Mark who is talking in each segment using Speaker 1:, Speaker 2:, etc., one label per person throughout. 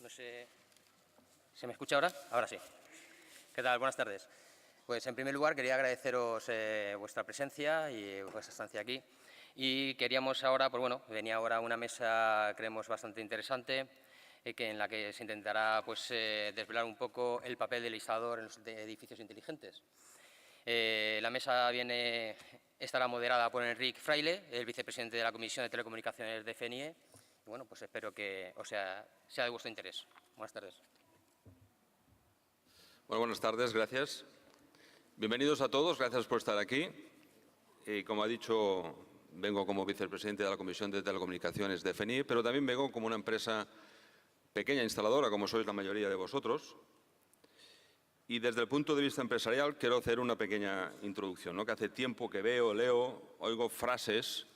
Speaker 1: No sé, ¿se me escucha ahora? Ahora sí. ¿Qué tal? Buenas tardes. Pues en primer lugar quería agradeceros vuestra presencia y vuestra estancia aquí. Y queríamos ahora, pues bueno, venía ahora una mesa, creemos, bastante interesante, en la que se intentará pues, desvelar un poco el papel del instalador en los edificios inteligentes. La mesa estará moderada por Enric Fraile, el vicepresidente de la Comisión de Telecomunicaciones de FNIE. Y bueno, pues espero que sea de vuestro interés. Buenas tardes.
Speaker 2: Bueno, buenas tardes, gracias. Bienvenidos a todos, gracias por estar aquí. Y como ha dicho, vengo como vicepresidente de la Comisión de Telecomunicaciones de FNIE, pero también vengo como una empresa pequeña instaladora, como sois la mayoría de vosotros. Y desde el punto de vista empresarial quiero hacer una pequeña introducción, ¿no? Que hace tiempo que veo, leo, oigo frases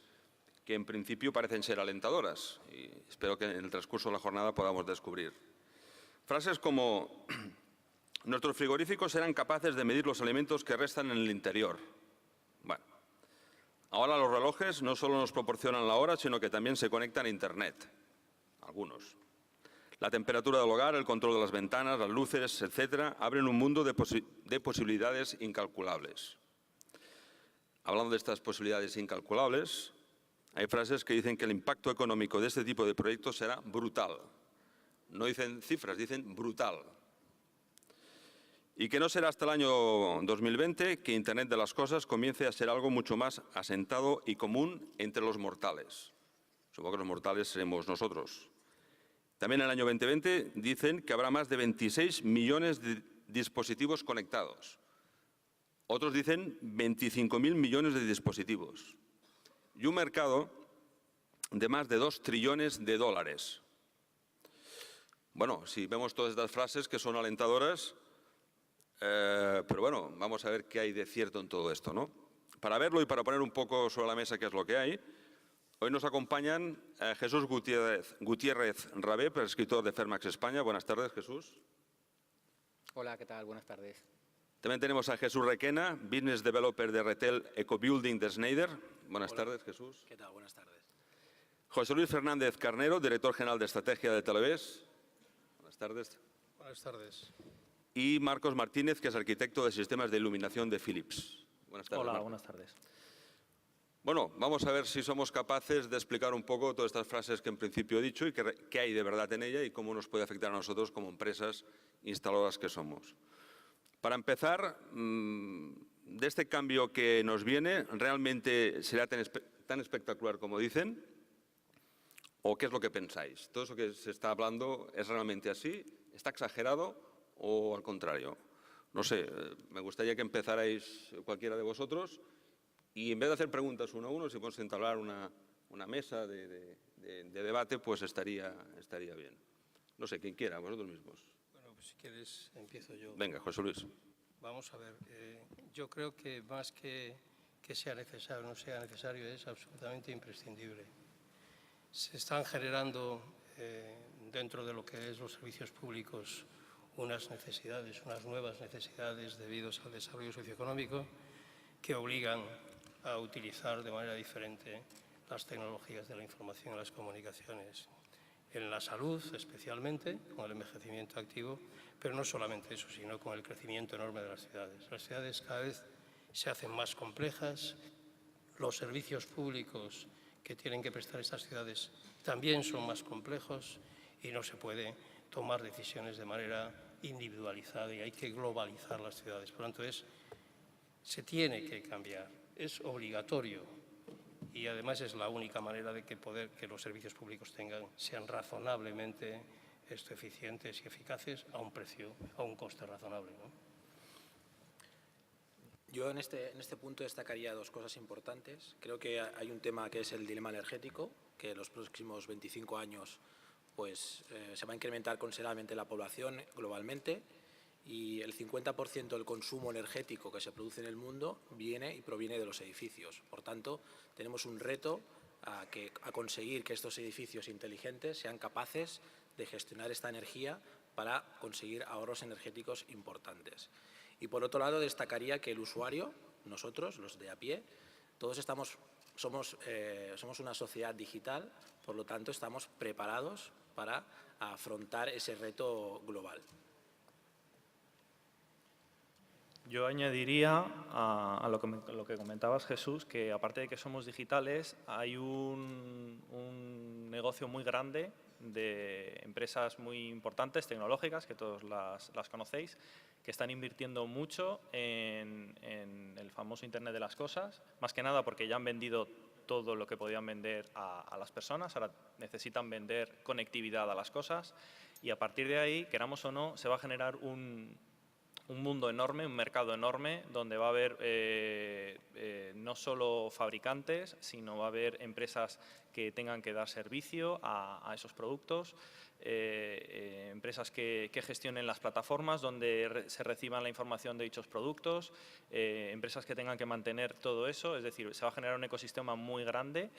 Speaker 2: que en principio parecen ser alentadoras y espero que en el transcurso de la jornada podamos descubrir. Frases como: nuestros frigoríficos serán capaces de medir los alimentos que restan en el interior. Bueno, ahora los relojes no solo nos proporcionan la hora, sino que también se conectan a Internet. Algunos. La temperatura del hogar, el control de las ventanas, las luces, etcétera, abren un mundo de posibilidades incalculables. Hablando de estas posibilidades incalculables, hay frases que dicen que el impacto económico de este tipo de proyectos será brutal. No dicen cifras, dicen brutal. Y que no será hasta el año 2020 que Internet de las cosas comience a ser algo mucho más asentado y común entre los mortales. Supongo que los mortales seremos nosotros. También en el año 2020 dicen que habrá más de 26 millones de dispositivos conectados. Otros dicen 25.000 millones de dispositivos. Y un mercado de más de 2 trillones de dólares. Bueno, si vemos todas estas frases que son alentadoras, pero bueno, vamos a ver qué hay de cierto en todo esto, ¿no? Para verlo y para poner un poco sobre la mesa qué es lo que hay, hoy nos acompañan Jesús Gutiérrez Rabé, escritor de Fermax España. Buenas tardes, Jesús.
Speaker 3: Hola, ¿qué tal? Buenas tardes.
Speaker 2: También tenemos a Jesús Requena, Business Developer de Retail Ecobuilding de Schneider. Buenas tardes, Jesús.
Speaker 4: ¿Qué tal? Buenas tardes.
Speaker 2: José Luis Fernández Carnero, Director General de Estrategia de Televés. Buenas tardes.
Speaker 4: Buenas tardes.
Speaker 2: Y Marcos Martínez, que es arquitecto de sistemas de iluminación de Philips. Buenas tardes.
Speaker 3: Hola,
Speaker 2: Marcos.
Speaker 3: buenas tardes.
Speaker 2: Bueno, vamos a ver si somos capaces de explicar un poco todas estas frases que en principio he dicho y qué hay de verdad en ella y cómo nos puede afectar a nosotros como empresas instaladoras que somos. Para empezar, de este cambio que nos viene, ¿realmente será tan espectacular como dicen? ¿O qué es lo que pensáis? ¿Todo eso que se está hablando es realmente así? ¿Está exagerado o al contrario? No sé, me gustaría que empezarais cualquiera de vosotros y en vez de hacer preguntas uno a uno, si podemos entablar una mesa de debate, pues estaría bien. No sé, quien quiera, vosotros mismos.
Speaker 4: Bueno, pues si quieres empiezo yo.
Speaker 2: Venga, José Luis.
Speaker 4: Vamos a ver, yo creo que más que sea necesario o no sea necesario, es absolutamente imprescindible. Se están generando dentro de lo que es los servicios públicos unas necesidades, unas nuevas necesidades debidas al desarrollo socioeconómico que obligan a utilizar de manera diferente las tecnologías de la información y las comunicaciones. En la salud, especialmente, con el envejecimiento activo, pero no solamente eso, sino con el crecimiento enorme de las ciudades. Las ciudades cada vez se hacen más complejas, los servicios públicos que tienen que prestar estas ciudades también son más complejos y no se puede tomar decisiones de manera individualizada y hay que globalizar las ciudades. Por lo tanto, se tiene que cambiar, es obligatorio y además es la única manera de que los servicios públicos sean razonablemente eficientes y eficaces a un precio, a un coste razonable, ¿no?
Speaker 3: Yo en este punto destacaría dos cosas importantes. Creo que hay un tema que es el dilema energético, que en los próximos 25 años pues, se va a incrementar considerablemente la población globalmente y el 50% del consumo energético que se produce en el mundo viene y proviene de los edificios. Por tanto, tenemos un reto a conseguir que estos edificios inteligentes sean capaces de gestionar esta energía para conseguir ahorros energéticos importantes. Y por otro lado, destacaría que el usuario, nosotros, los de a pie, todos somos una sociedad digital, por lo tanto, estamos preparados para a afrontar ese reto global.
Speaker 5: Yo añadiría a lo que comentabas, Jesús, que aparte de que somos digitales, hay un negocio muy grande de empresas muy importantes, tecnológicas, que todos las conocéis, que están invirtiendo mucho en el famoso Internet de las Cosas, más que nada porque ya han vendido todo lo que podían vender a las personas, ahora necesitan vender conectividad a las cosas y a partir de ahí, queramos o no, se va a generar un mundo enorme, un mercado enorme, donde va a haber no solo fabricantes, sino va a haber empresas que tengan que dar servicio a esos productos, empresas que gestionen las plataformas donde se reciban la información de dichos productos, empresas que tengan que mantener todo eso, es decir, se va a generar un ecosistema muy grande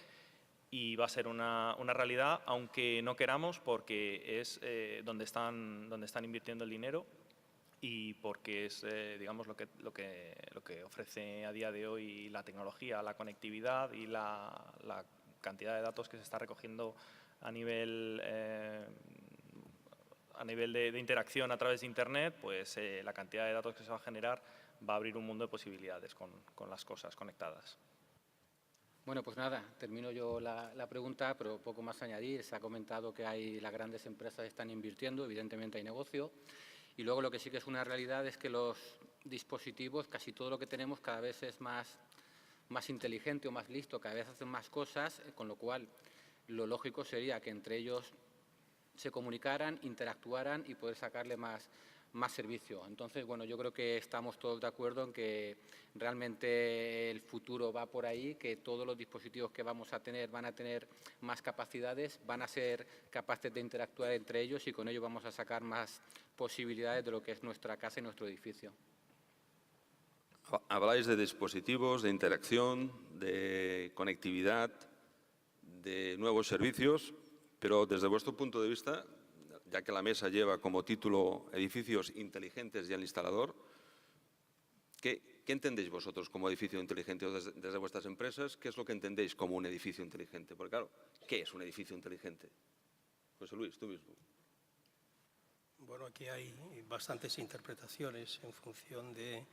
Speaker 5: y va a ser una realidad, aunque no queramos, porque es donde están invirtiendo el dinero y porque es, digamos, lo que ofrece a día de hoy la tecnología, la conectividad y la cantidad de datos que se está recogiendo a nivel de interacción a través de Internet, pues la cantidad de datos que se va a generar va a abrir un mundo de posibilidades con las cosas conectadas.
Speaker 6: Bueno, pues nada, termino yo la pregunta, pero poco más a añadir. Se ha comentado que las grandes empresas están invirtiendo, evidentemente hay negocio. Y luego lo que sí que es una realidad es que los dispositivos, casi todo lo que tenemos cada vez es más inteligente o más listo, cada vez hacen más cosas, con lo cual lo lógico sería que entre ellos se comunicaran, interactuaran y poder sacarle más servicio. Entonces, bueno, yo creo que estamos todos de acuerdo en que realmente el futuro va por ahí, que todos los dispositivos que vamos a tener van a tener más capacidades, van a ser capaces de interactuar entre ellos y con ello vamos a sacar más posibilidades de lo que es nuestra casa y nuestro edificio.
Speaker 2: Habláis de dispositivos, de interacción, de conectividad, de nuevos servicios, pero desde vuestro punto de vista, ya que la mesa lleva como título edificios inteligentes y el instalador, ¿qué entendéis vosotros como edificio inteligente o desde vuestras empresas? ¿Qué es lo que entendéis como un edificio inteligente? Porque claro, ¿qué es un edificio inteligente? José Luis, tú mismo.
Speaker 4: Bueno, aquí hay bastantes interpretaciones en función del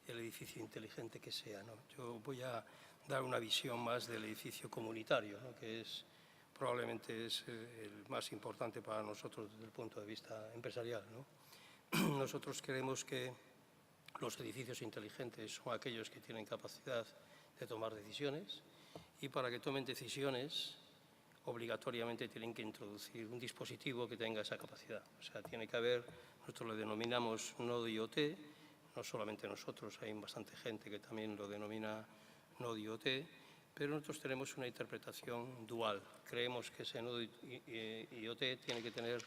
Speaker 4: edificio inteligente que sea, ¿no? Yo voy a dar una visión más del edificio comunitario, ¿no? Que probablemente es el más importante para nosotros desde el punto de vista empresarial, ¿no? Nosotros creemos que los edificios inteligentes son aquellos que tienen capacidad de tomar decisiones y para que tomen decisiones obligatoriamente tienen que introducir un dispositivo que tenga esa capacidad. O sea, tiene que haber, nosotros lo denominamos nodo IoT, no solamente nosotros, hay bastante gente que también lo denomina nodo IoT, pero nosotros tenemos una interpretación dual. Creemos que ese nodo IoT tiene que tener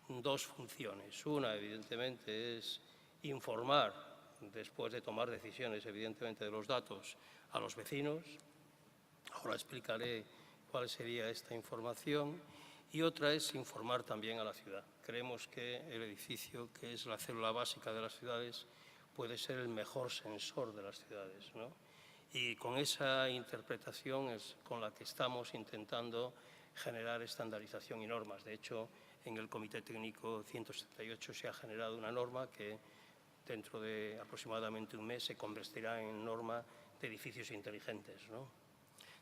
Speaker 4: dos funciones. Una, evidentemente, es informar, después de tomar decisiones, evidentemente, de los datos a los vecinos. Ahora explicaré cuál sería esta información. Y otra es informar también a la ciudad. Creemos que el edificio, que es la célula básica de las ciudades, puede ser el mejor sensor de las ciudades, ¿no? Y con esa interpretación es con la que estamos intentando generar estandarización y normas. De hecho, en el Comité Técnico 178 se ha generado una norma que dentro de aproximadamente un mes se convertirá en norma de edificios inteligentes, ¿no?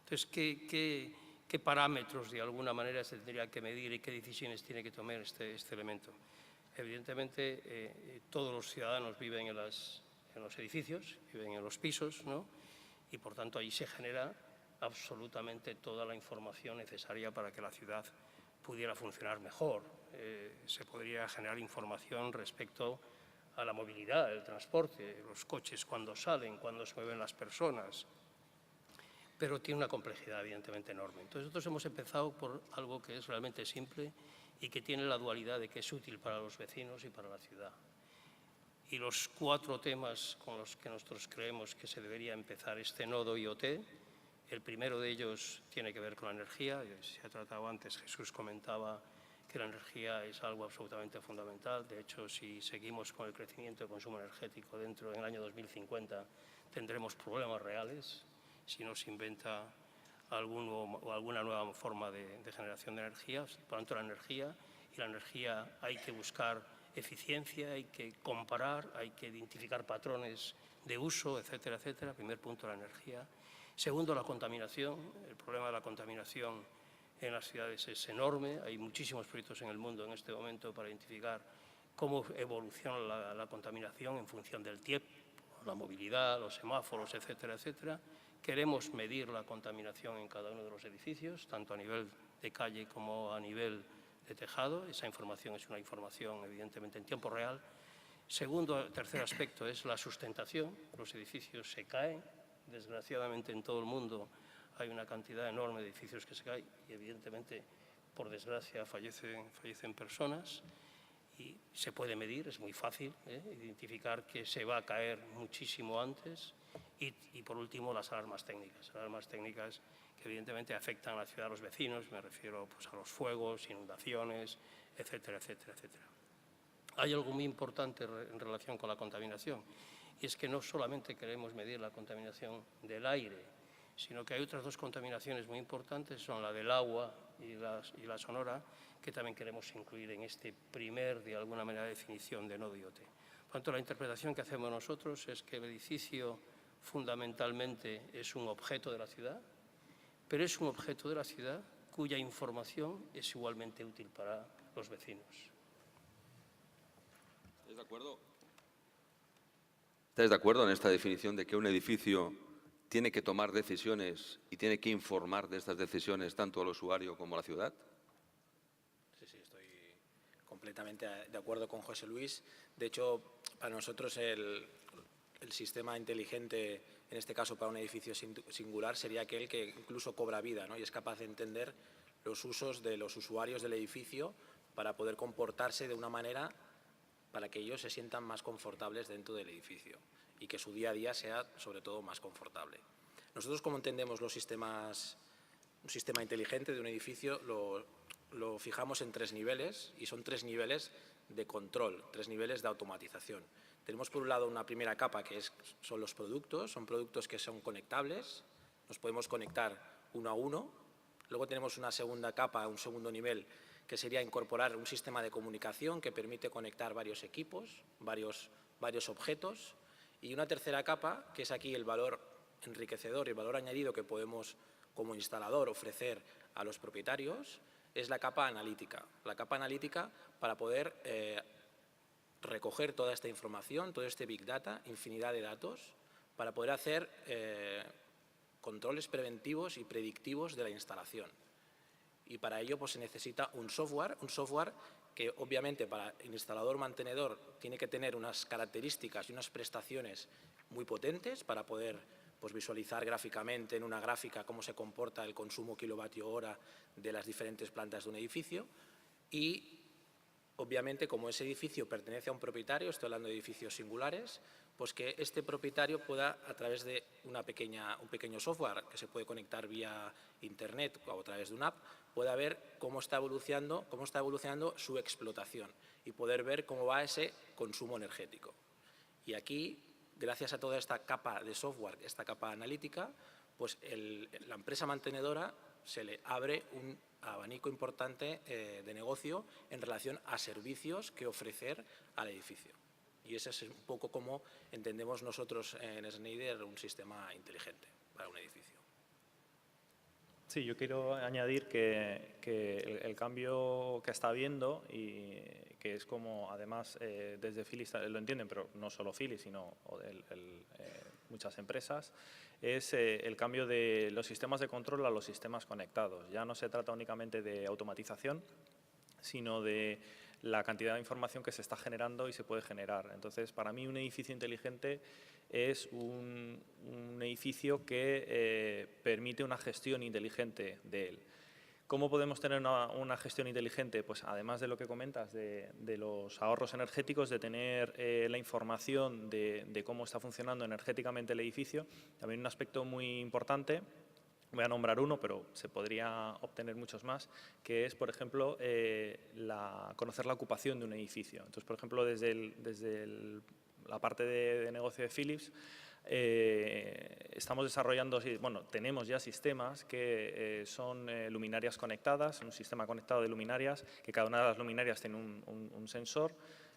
Speaker 4: Entonces, ¿qué parámetros de alguna manera se tendría que medir y qué decisiones tiene que tomar este elemento? Evidentemente, todos los ciudadanos viven en los edificios, viven en los pisos, ¿no? Y, por tanto, ahí se genera absolutamente toda la información necesaria para que la ciudad pudiera funcionar mejor. Se podría generar información respecto a la movilidad, el transporte, los coches, cuándo salen, cuándo se mueven las personas, pero tiene una complejidad evidentemente enorme. Entonces nosotros hemos empezado por algo que es realmente simple y que tiene la dualidad de que es útil para los vecinos y para la ciudad. Y los 4 temas con los que nosotros creemos que se debería empezar este nodo IoT, el primero de ellos tiene que ver con la energía. Se ha tratado antes, Jesús comentaba que la energía es algo absolutamente fundamental. De hecho, si seguimos con el crecimiento de consumo energético en el año 2050, tendremos problemas reales si no se inventa alguna nueva forma de generación de energía. Por lo tanto, la energía y la energía hay que buscar eficiencia, hay que comparar, hay que identificar patrones de uso, etcétera, etcétera. Primer punto, la energía. Segundo, la contaminación. El problema de la contaminación en las ciudades es enorme. Hay muchísimos proyectos en el mundo en este momento para identificar cómo evoluciona la contaminación en función del tiempo, la movilidad, los semáforos, etcétera, etcétera. Queremos medir la contaminación en cada uno de los edificios, tanto a nivel de calle como a nivel de tejado. Esa información es una información, evidentemente, en tiempo real. Tercer aspecto es la sustentación. Los edificios se caen. Desgraciadamente, en todo el mundo hay una cantidad enorme de edificios que se caen y, evidentemente, por desgracia, fallecen personas. Y se puede medir, es muy fácil identificar que se va a caer muchísimo antes. Y por último, las alarmas técnicas que evidentemente afectan a la ciudad, a los vecinos, me refiero pues, a los fuegos, inundaciones, etcétera, etcétera, etcétera. Hay algo muy importante en relación con la contaminación, y es que no solamente queremos medir la contaminación del aire, sino que hay otras dos contaminaciones muy importantes, son la del agua y la sonora, que también queremos incluir en este primer, de alguna manera, definición de nodo IoT. Por tanto, la interpretación que hacemos nosotros es que el edificio fundamentalmente es un objeto de la ciudad, pero es un objeto de la ciudad cuya información es igualmente útil para los vecinos.
Speaker 2: ¿Estáis de acuerdo? ¿Estáis de acuerdo en esta definición de que un edificio tiene que tomar decisiones y tiene que informar de estas decisiones tanto al usuario como a la ciudad?
Speaker 3: Sí, estoy completamente de acuerdo con José Luis. De hecho, para nosotros el sistema inteligente, en este caso para un edificio singular, sería aquel que incluso cobra vida, ¿no? Y es capaz de entender los usos de los usuarios del edificio para poder comportarse de una manera para que ellos se sientan más confortables dentro del edificio y que su día a día sea, sobre todo, más confortable. Nosotros, como entendemos un sistema inteligente de un edificio, lo fijamos en 3 niveles, y son 3 niveles de control, 3 niveles de automatización. Tenemos por un lado una primera capa que son los productos, son productos que son conectables, nos podemos conectar uno a uno. Luego tenemos una segunda capa, un segundo nivel, que sería incorporar un sistema de comunicación que permite conectar varios equipos, varios objetos. Y una tercera capa, que es aquí el valor enriquecedor y el valor añadido que podemos como instalador ofrecer a los propietarios, es la capa analítica. La capa analítica para poder recoger toda esta información, todo este Big Data, infinidad de datos, para poder hacer controles preventivos y predictivos de la instalación. Y para ello pues, se necesita un software que obviamente para el instalador mantenedor tiene que tener unas características y unas prestaciones muy potentes para poder pues, visualizar gráficamente en una gráfica cómo se comporta el consumo kilovatio hora de las diferentes plantas de un edificio. Y obviamente, como ese edificio pertenece a un propietario, estoy hablando de edificios singulares, pues que este propietario pueda, a través de un pequeño software que se puede conectar vía Internet o a través de una app, pueda ver cómo está evolucionando su explotación y poder ver cómo va ese consumo energético. Y aquí, gracias a toda esta capa de software, esta capa analítica, pues la empresa mantenedora se le abre un abanico importante de negocio en relación a servicios que ofrecer al edificio. Y ese es un poco como entendemos nosotros en Schneider un sistema inteligente para un edificio.
Speaker 5: Sí, yo quiero añadir que el cambio que está habiendo y que es como, además, desde Philips lo entienden, pero no solo Philips, sino muchas empresas, es el cambio de los sistemas de control a los sistemas conectados. Ya no se trata únicamente de automatización, sino de la cantidad de información que se está generando y se puede generar. Entonces, para mí, un edificio inteligente es un edificio que permite una gestión inteligente de él. ¿Cómo podemos tener una gestión inteligente? Pues además de lo que comentas, de los ahorros energéticos, de tener la información de cómo está funcionando energéticamente el edificio, también un aspecto muy importante, voy a nombrar uno, pero se podría obtener muchos más, que es, por ejemplo, conocer la ocupación de un edificio. Entonces, por ejemplo, desde la parte de negocio de Philips, Estamos desarrollando, bueno, tenemos ya sistemas que son luminarias conectadas, un sistema conectado de luminarias, que cada una de las luminarias tiene un sensor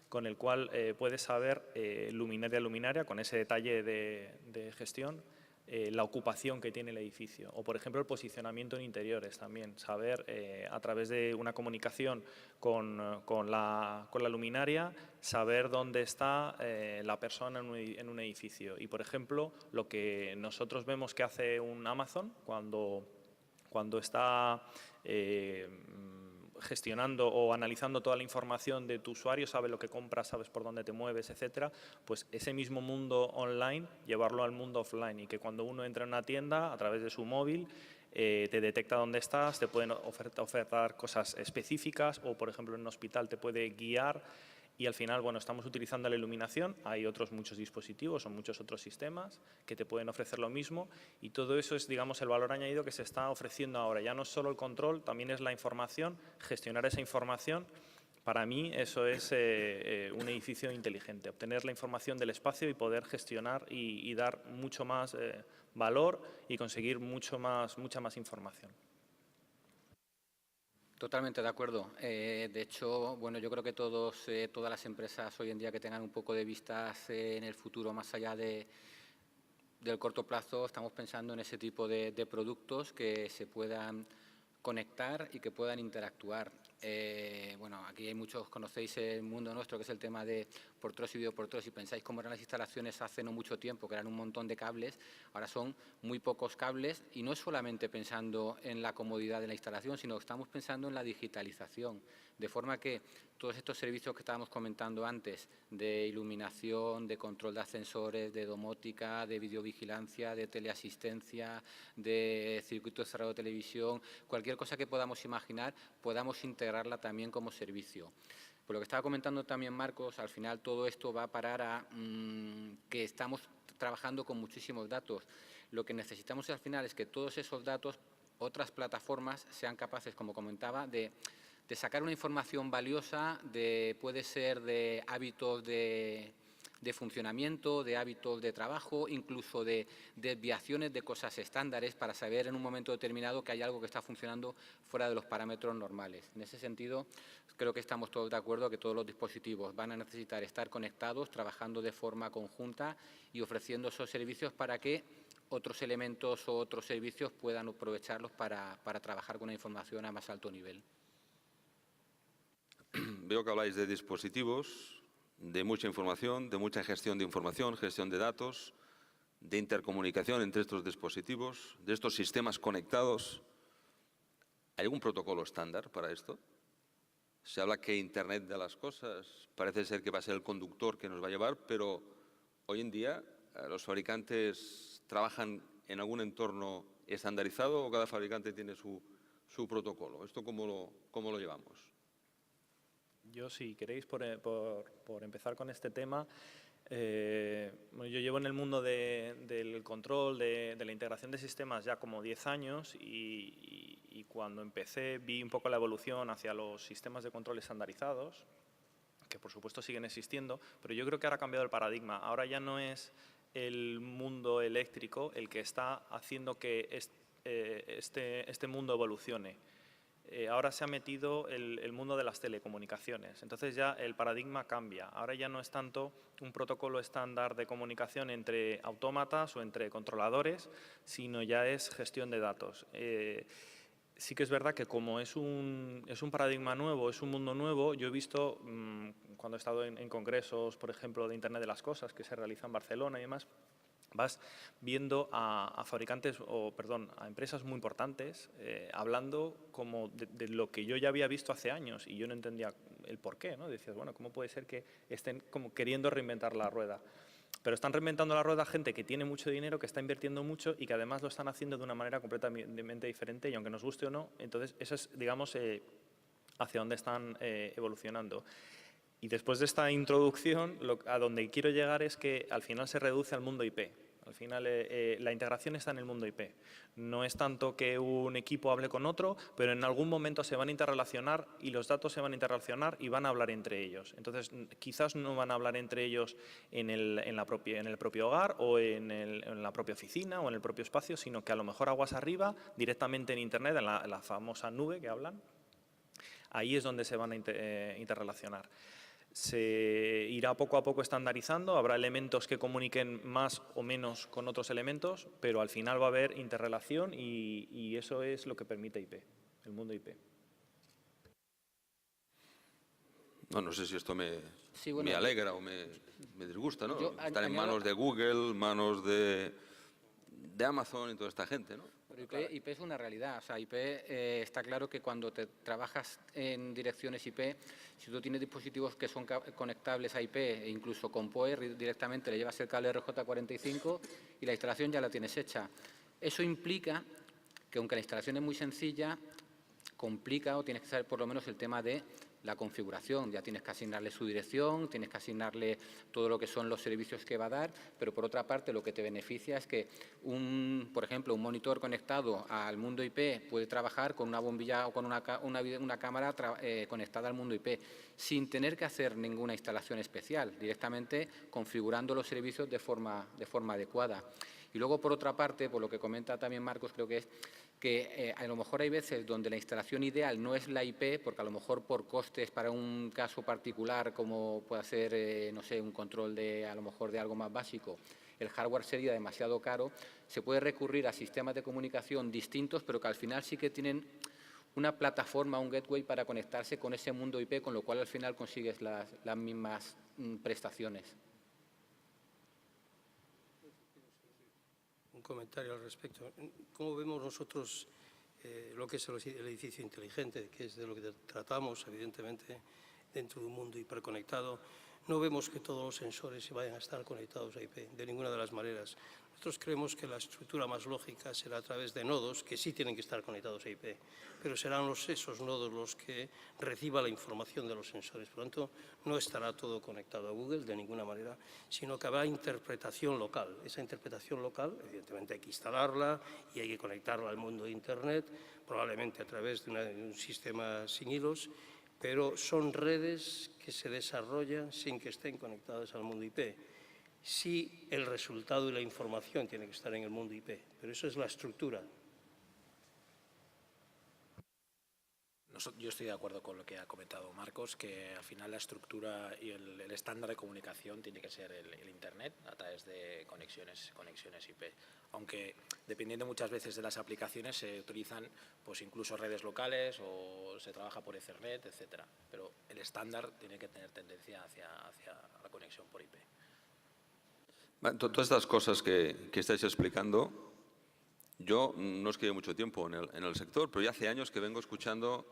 Speaker 5: con el cual puedes saber luminaria a luminaria, con ese detalle de gestión, la ocupación que tiene el edificio. O, por ejemplo, el posicionamiento en interiores también. Saber, a través de una comunicación con la luminaria, saber dónde está la persona en un edificio. Y, por ejemplo, lo que nosotros vemos que hace un Amazon cuando está gestionando o analizando toda la información de tu usuario, sabe lo que compras, sabes por dónde te mueves, etcétera, pues ese mismo mundo online, llevarlo al mundo offline y que cuando uno entra en una tienda, a través de su móvil, te detecta dónde estás, te pueden ofertar cosas específicas o, por ejemplo, en un hospital te puede guiar. Y al final, bueno, estamos utilizando la iluminación, hay otros muchos dispositivos o muchos otros sistemas que te pueden ofrecer lo mismo y todo eso es, digamos, el valor añadido que se está ofreciendo ahora. Ya no es solo el control, también es la información, gestionar esa información. Para mí eso es un edificio inteligente, obtener la información del espacio y poder gestionar y dar mucho más valor y conseguir mucha más información.
Speaker 6: Totalmente de acuerdo. De hecho, bueno, yo creo que todas las empresas hoy en día que tengan un poco de vistas en el futuro, más allá del corto plazo, estamos pensando en ese tipo de productos que se puedan conectar y que puedan interactuar. Bueno, aquí hay muchos, conocéis el mundo nuestro, que es el tema de Portros y Videoportros, y pensáis cómo eran las instalaciones hace no mucho tiempo, que eran un montón de cables, ahora son muy pocos cables, y no es solamente pensando en la comodidad de la instalación, sino que estamos pensando en la digitalización, de forma que todos estos servicios que estábamos comentando antes, de iluminación, de control de ascensores, de domótica, de videovigilancia, de teleasistencia, de circuito cerrado de televisión, cualquier cosa que podamos imaginar, podamos integrarla también como servicio. Por lo que estaba comentando también Marcos, al final todo esto va a parar a que estamos trabajando con muchísimos datos. Lo que necesitamos al final es que todos esos datos, otras plataformas, sean capaces, como comentaba, de sacar una información valiosa, puede ser de hábitos de funcionamiento, de hábitos de trabajo, incluso de desviaciones de cosas estándares para saber en un momento determinado que hay algo que está funcionando fuera de los parámetros normales. En ese sentido, creo que estamos todos de acuerdo que todos los dispositivos van a necesitar estar conectados, trabajando de forma conjunta y ofreciendo esos servicios para que otros elementos o otros servicios puedan aprovecharlos para trabajar con la información a más alto nivel.
Speaker 2: Veo que habláis de dispositivos, de mucha información, de mucha gestión de información, gestión de datos, de intercomunicación entre estos dispositivos, de estos sistemas conectados. ¿Hay algún protocolo estándar para esto? Se habla que Internet de las cosas parece ser que va a ser el conductor que nos va a llevar, pero hoy en día los fabricantes trabajan en algún entorno estandarizado o cada fabricante tiene su protocolo. ¿Esto cómo lo llevamos?
Speaker 5: Yo, si queréis, por empezar con este tema, bueno, yo llevo en el mundo del control, de la integración de sistemas ya como 10 años y cuando empecé vi un poco la evolución hacia los sistemas de control estandarizados, que por supuesto siguen existiendo, pero yo creo que ahora ha cambiado el paradigma. Ahora ya no es el mundo eléctrico el que está haciendo que este mundo evolucione. Ahora se ha metido el mundo de las telecomunicaciones, entonces ya el paradigma cambia. Ahora ya no es tanto un protocolo estándar de comunicación entre autómatas o entre controladores, sino ya es gestión de datos. Sí que es verdad que como es un paradigma nuevo, es un mundo nuevo, yo he visto, cuando he estado en congresos, por ejemplo, de Internet de las Cosas, que se realizan en Barcelona y demás, vas viendo a fabricantes, a empresas muy importantes hablando como de lo que yo ya había visto hace años y yo no entendía el porqué, ¿no? Decías, bueno, ¿cómo puede ser que estén como queriendo reinventar la rueda? Pero están reinventando la rueda gente que tiene mucho dinero, que está invirtiendo mucho y que además lo están haciendo de una manera completamente diferente y aunque nos guste o no, entonces eso es, digamos, hacia dónde están evolucionando. Y después de esta introducción, a donde quiero llegar es que al final se reduce al mundo IP. Al final, la integración está en el mundo IP. No es tanto que un equipo hable con otro, pero en algún momento se van a interrelacionar y los datos se van a interrelacionar y van a hablar entre ellos. Entonces, quizás no van a hablar entre ellos en el propio hogar o en la propia oficina o en el propio espacio, sino que a lo mejor aguas arriba, directamente en Internet, en la famosa nube que hablan, ahí es donde se van a interrelacionar. Se irá poco a poco estandarizando, habrá elementos que comuniquen más o menos con otros elementos, pero al final va a haber interrelación y eso es lo que permite IP, el mundo IP.
Speaker 2: No sé si esto me
Speaker 6: bueno,
Speaker 2: alegra o me disgusta, ¿no? Estar en
Speaker 6: añado-
Speaker 2: manos de Google, manos de Amazon y toda esta gente, ¿no?
Speaker 6: Pero IP es una realidad. O sea, IP está claro que cuando te trabajas en direcciones IP, si tú tienes dispositivos que son conectables a IP e incluso con PoE, directamente le llevas el cable RJ45 y la instalación ya la tienes hecha. Eso implica que, aunque la instalación es muy sencilla, complica o tienes que saber por lo menos el tema de la configuración. Ya tienes que asignarle su dirección, tienes que asignarle todo lo que son los servicios que va a dar, pero por otra parte lo que te beneficia es que, por ejemplo, un monitor conectado al mundo IP puede trabajar con una bombilla o con una cámara conectada al mundo IP, sin tener que hacer ninguna instalación especial, directamente configurando los servicios de forma adecuada. Y luego, por otra parte, por lo que comenta también Marcos, creo que es que a lo mejor hay veces donde la instalación ideal no es la IP, porque a lo mejor por costes para un caso particular, como puede ser, no sé, un control a lo mejor de algo más básico, el hardware sería demasiado caro, se puede recurrir a sistemas de comunicación distintos, pero que al final sí que tienen una plataforma, un gateway para conectarse con ese mundo IP, con lo cual al final consigues las mismas prestaciones.
Speaker 4: Un comentario al respecto. ¿Cómo vemos nosotros lo que es el edificio inteligente, que es de lo que tratamos, evidentemente, dentro de un mundo hiperconectado? No vemos que todos los sensores vayan a estar conectados a IP, de ninguna de las maneras. Nosotros creemos que la estructura más lógica será a través de nodos que sí tienen que estar conectados a IP, pero serán esos nodos los que reciban la información de los sensores. Por lo tanto, no estará todo conectado a Google de ninguna manera, sino que habrá interpretación local. Esa interpretación local, evidentemente, hay que instalarla y hay que conectarla al mundo de Internet, probablemente a través de un sistema sin hilos, pero son redes que se desarrollan sin que estén conectadas al mundo IP. Sí, el resultado y la información tiene que estar en el mundo IP, pero eso es la estructura.
Speaker 3: Yo estoy de acuerdo con lo que ha comentado Marcos, que al final la estructura y el estándar de comunicación tiene que ser el Internet a través de conexiones IP. Aunque dependiendo muchas veces de las aplicaciones se utilizan pues incluso redes locales o se trabaja por Ethernet, etcétera. Pero el estándar tiene que tener tendencia hacia la conexión por IP.
Speaker 2: Todas estas cosas que estáis explicando, yo no es que lleve mucho tiempo en el sector, pero ya hace años que vengo escuchando.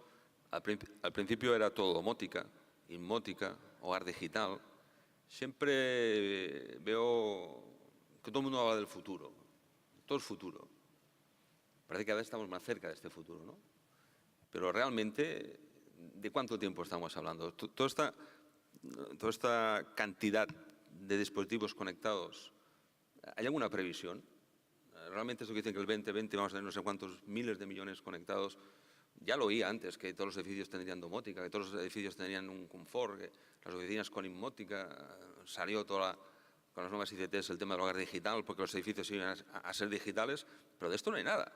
Speaker 2: Al principio era todo domótica, inmótica, hogar digital. Siempre veo que todo el mundo habla del futuro. Todo es futuro. Parece que cada vez estamos más cerca de este futuro, ¿no? Pero realmente, ¿de cuánto tiempo estamos hablando? Toda esta cantidad de dispositivos conectados, ¿hay alguna previsión? Realmente esto que dicen que el 2020 vamos a tener no sé cuántos miles de millones conectados. Ya lo oí antes, que todos los edificios tendrían domótica, que todos los edificios tendrían un confort, que las oficinas con inmótica, salió con las nuevas ICTs el tema del hogar digital, porque los edificios iban a ser digitales, pero de esto no hay nada.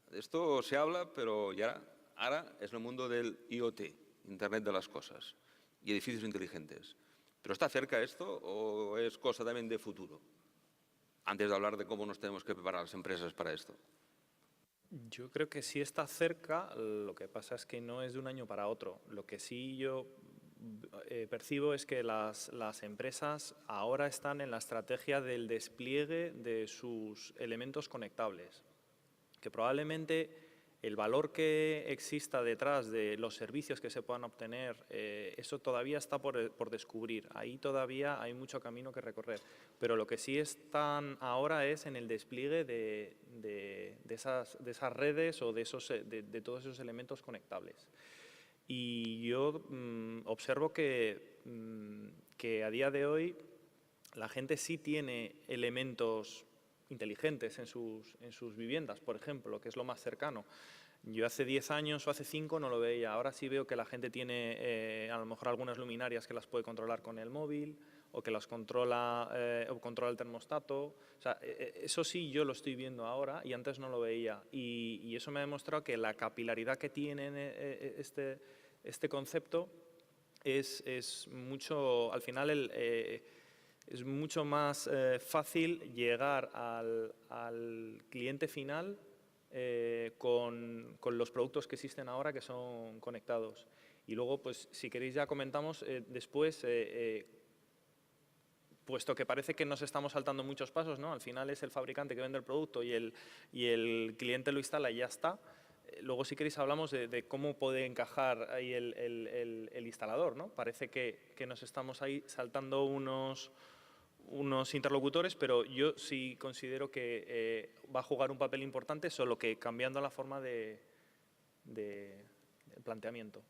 Speaker 2: De esto se habla, pero ya ahora es el mundo del IoT, Internet de las Cosas, y edificios inteligentes. ¿Pero está cerca esto o es cosa también de futuro? Antes de hablar de cómo nos tenemos que preparar las empresas para esto.
Speaker 5: Yo creo que sí está cerca, lo que pasa es que no es de un año para otro. Lo que sí yo percibo es que las empresas ahora están en la estrategia del despliegue de sus elementos conectables, que probablemente el valor que exista detrás de los servicios que se puedan obtener, eso todavía está por descubrir. Ahí todavía hay mucho camino que recorrer. Pero lo que sí están ahora es en el despliegue de esas redes o de todos esos elementos conectables. Y yo observo que a día de hoy la gente sí tiene elementos inteligentes en sus viviendas, por ejemplo, que es lo más cercano. Yo hace 10 años o hace 5 no lo veía. Ahora sí veo que la gente tiene a lo mejor algunas luminarias que las puede controlar con el móvil o que las controla o controla el termostato. O sea, eso sí yo lo estoy viendo ahora y antes no lo veía. Y eso me ha demostrado que la capilaridad que tiene este concepto es mucho, al final es mucho más fácil llegar al cliente final con los productos que existen ahora que son conectados. Y luego, pues, si queréis ya comentamos después, puesto que parece que nos estamos saltando muchos pasos, ¿no? Al final es el fabricante que vende el producto y el cliente lo instala y ya está. Luego, si queréis, hablamos de cómo puede encajar ahí el instalador, ¿no? Parece que nos estamos ahí saltando unos interlocutores, pero yo sí considero que va a jugar un papel importante, solo que cambiando la forma de planteamiento.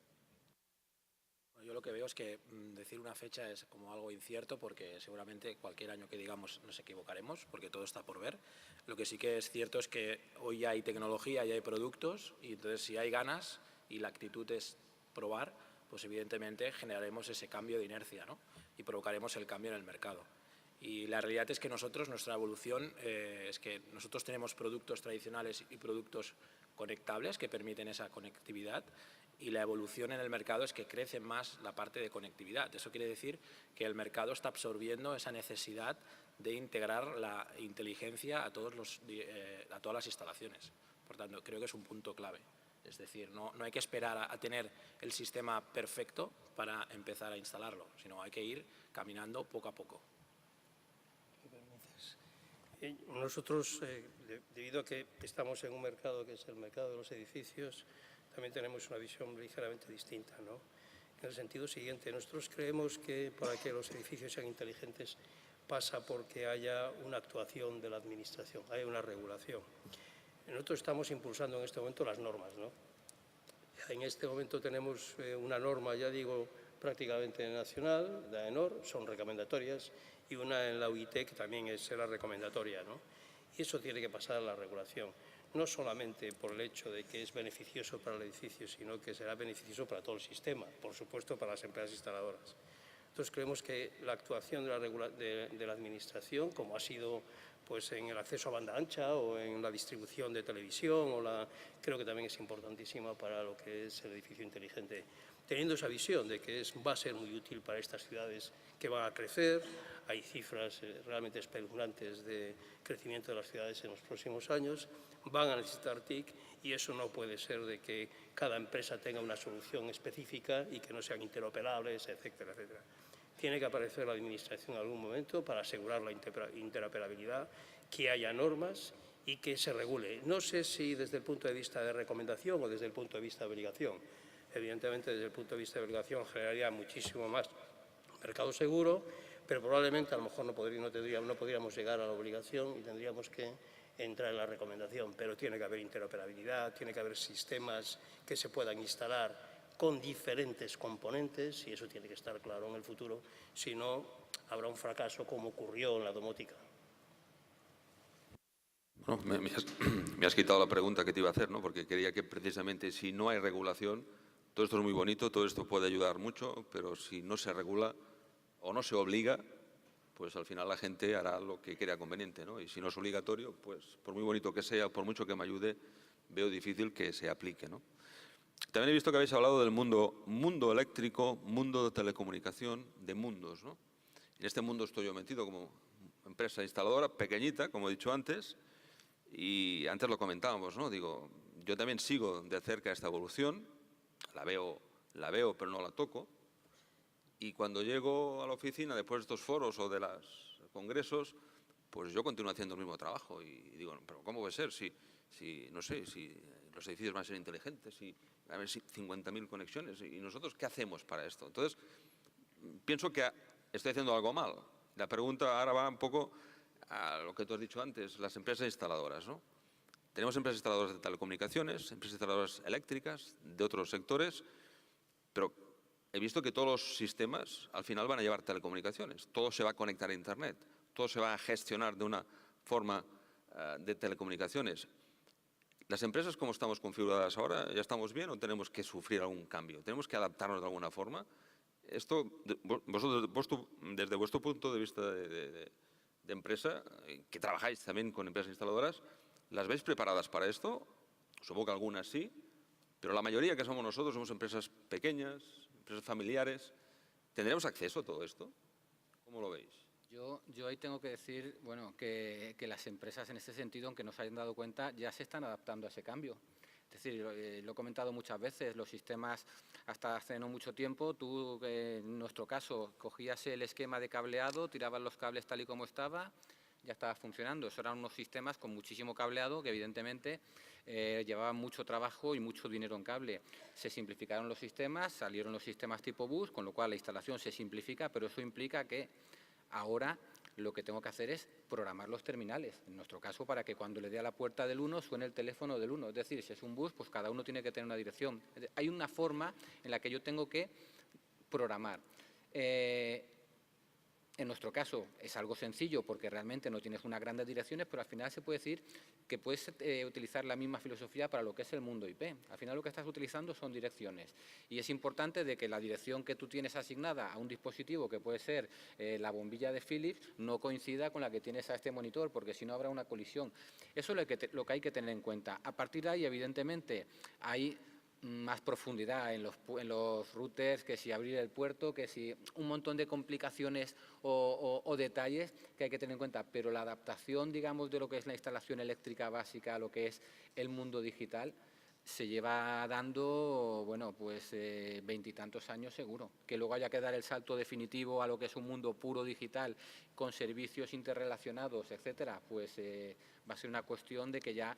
Speaker 3: Yo lo que veo es que decir una fecha es como algo incierto, porque seguramente cualquier año que digamos nos equivocaremos, porque todo está por ver. Lo que sí que es cierto es que hoy ya hay tecnología, ya hay productos, y entonces si hay ganas y la actitud es probar, pues evidentemente generaremos ese cambio de inercia, ¿no? Y provocaremos el cambio en el mercado. Y la realidad es que nuestra evolución es que nosotros tenemos productos tradicionales y productos conectables que permiten esa conectividad, y la evolución en el mercado es que crece más la parte de conectividad. Eso quiere decir que el mercado está absorbiendo esa necesidad de integrar la inteligencia a todas las instalaciones. Por tanto, creo que es un punto clave. Es decir, no hay que esperar a tener el sistema perfecto para empezar a instalarlo, sino hay que ir caminando poco a poco.
Speaker 4: Nosotros, debido a que estamos en un mercado que es el mercado de los edificios, también tenemos una visión ligeramente distinta, ¿no? En el sentido siguiente, nosotros creemos que para que los edificios sean inteligentes pasa porque haya una actuación de la Administración, haya una regulación. Nosotros estamos impulsando en este momento las normas, ¿no? En este momento tenemos una norma, ya digo, prácticamente nacional, la AENOR, son recomendatorias, y una en la UIT que también será recomendatoria, ¿no? Y eso tiene que pasar a la regulación, no solamente por el hecho de que es beneficioso para el edificio, sino que será beneficioso para todo el sistema, por supuesto para las empresas instaladoras. Entonces creemos que la actuación de la Administración, como ha sido pues en el acceso a banda ancha o en la distribución de televisión, creo que también es importantísima para lo que es el edificio inteligente. Teniendo esa visión de que va a ser muy útil para estas ciudades que van a crecer, hay cifras realmente espeluznantes de crecimiento de las ciudades en los próximos años, van a necesitar TIC, y eso no puede ser de que cada empresa tenga una solución específica y que no sean interoperables, etcétera, etcétera. Tiene que aparecer la Administración en algún momento para asegurar la interoperabilidad, que haya normas y que se regule. No sé si desde el punto de vista de recomendación o desde el punto de vista de obligación. Evidentemente, desde el punto de vista de obligación generaría muchísimo más mercado seguro, pero probablemente a lo mejor no podríamos llegar a la obligación y tendríamos que entrar en la recomendación. Pero tiene que haber interoperabilidad, tiene que haber sistemas que se puedan instalar con diferentes componentes, y eso tiene que estar claro en el futuro, si no habrá un fracaso como ocurrió en la domótica.
Speaker 2: Bueno, me has quitado la pregunta que te iba a hacer, ¿no? Porque quería que precisamente si no hay regulación, todo esto es muy bonito, todo esto puede ayudar mucho, pero si no se regula o no se obliga, pues al final la gente hará lo que crea conveniente, ¿no? Y si no es obligatorio, pues por muy bonito que sea, por mucho que me ayude, veo difícil que se aplique, ¿no? También he visto que habéis hablado del mundo eléctrico, mundo de telecomunicación, de mundos, ¿no? En este mundo estoy yo metido como empresa instaladora, pequeñita, como he dicho antes, y antes lo comentábamos, ¿no? Digo, yo también sigo de cerca esta evolución, la veo, pero no la toco, y cuando llego a la oficina después de estos foros o de los congresos, pues yo continúo haciendo el mismo trabajo y digo, pero ¿cómo puede ser? Si no sé, si los edificios van a ser inteligentes, si van a haber 50.000 conexiones, ¿y nosotros qué hacemos para esto? Entonces, pienso que estoy haciendo algo mal. La pregunta ahora va un poco a lo que tú has dicho antes, las empresas instaladoras, ¿no? Tenemos empresas instaladoras de telecomunicaciones, empresas instaladoras eléctricas, de otros sectores, pero he visto que todos los sistemas al final van a llevar telecomunicaciones. Todo se va a conectar a Internet, todo se va a gestionar de una forma de telecomunicaciones. ¿Las empresas cómo estamos configuradas ahora? ¿Ya estamos bien o tenemos que sufrir algún cambio? ¿Tenemos que adaptarnos de alguna forma? Esto, vosotros, desde vuestro punto de vista de empresa, que trabajáis también con empresas instaladoras, ¿las veis preparadas para esto? Supongo que algunas sí, pero la mayoría que somos nosotros somos empresas pequeñas, empresas familiares. ¿Tendremos acceso a todo esto? ¿Cómo lo veis?
Speaker 6: Yo ahí tengo que decir, bueno, que las empresas en ese sentido, aunque no se hayan dado cuenta, ya se están adaptando a ese cambio. Es decir, lo he comentado muchas veces, los sistemas hasta hace no mucho tiempo, tú en nuestro caso cogías el esquema de cableado, tirabas los cables tal y como estaba, ya estaba funcionando. Eso eran unos sistemas con muchísimo cableado que evidentemente llevaban mucho trabajo y mucho dinero en cable. Se simplificaron los sistemas, salieron los sistemas tipo bus, con lo cual la instalación se simplifica, pero eso implica que ahora lo que tengo que hacer es programar los terminales, en nuestro caso para que cuando le dé a la puerta del 1 suene el teléfono del 1. Es decir, si es un bus, pues cada uno tiene que tener una dirección. Hay una forma en la que yo tengo que programar. En nuestro caso es algo sencillo porque realmente no tienes unas grandes direcciones, pero al final se puede decir que puedes utilizar la misma filosofía para lo que es el mundo IP. Al final lo que estás utilizando son direcciones y es importante de que la dirección que tú tienes asignada a un dispositivo, que puede ser la bombilla de Philips, no coincida con la que tienes a este monitor, porque si no habrá una colisión. Eso es lo que hay que tener en cuenta. A partir de ahí, evidentemente, hay más profundidad en los routers, que si abrir el puerto, que si un montón de complicaciones o detalles que hay que tener en cuenta, pero la adaptación, digamos, de lo que es la instalación eléctrica básica a lo que es el mundo digital se lleva dando, bueno, pues 20 y tantos años seguro. Que luego haya que dar el salto definitivo a lo que es un mundo puro digital con servicios interrelacionados, etcétera, pues va a ser una cuestión de que ya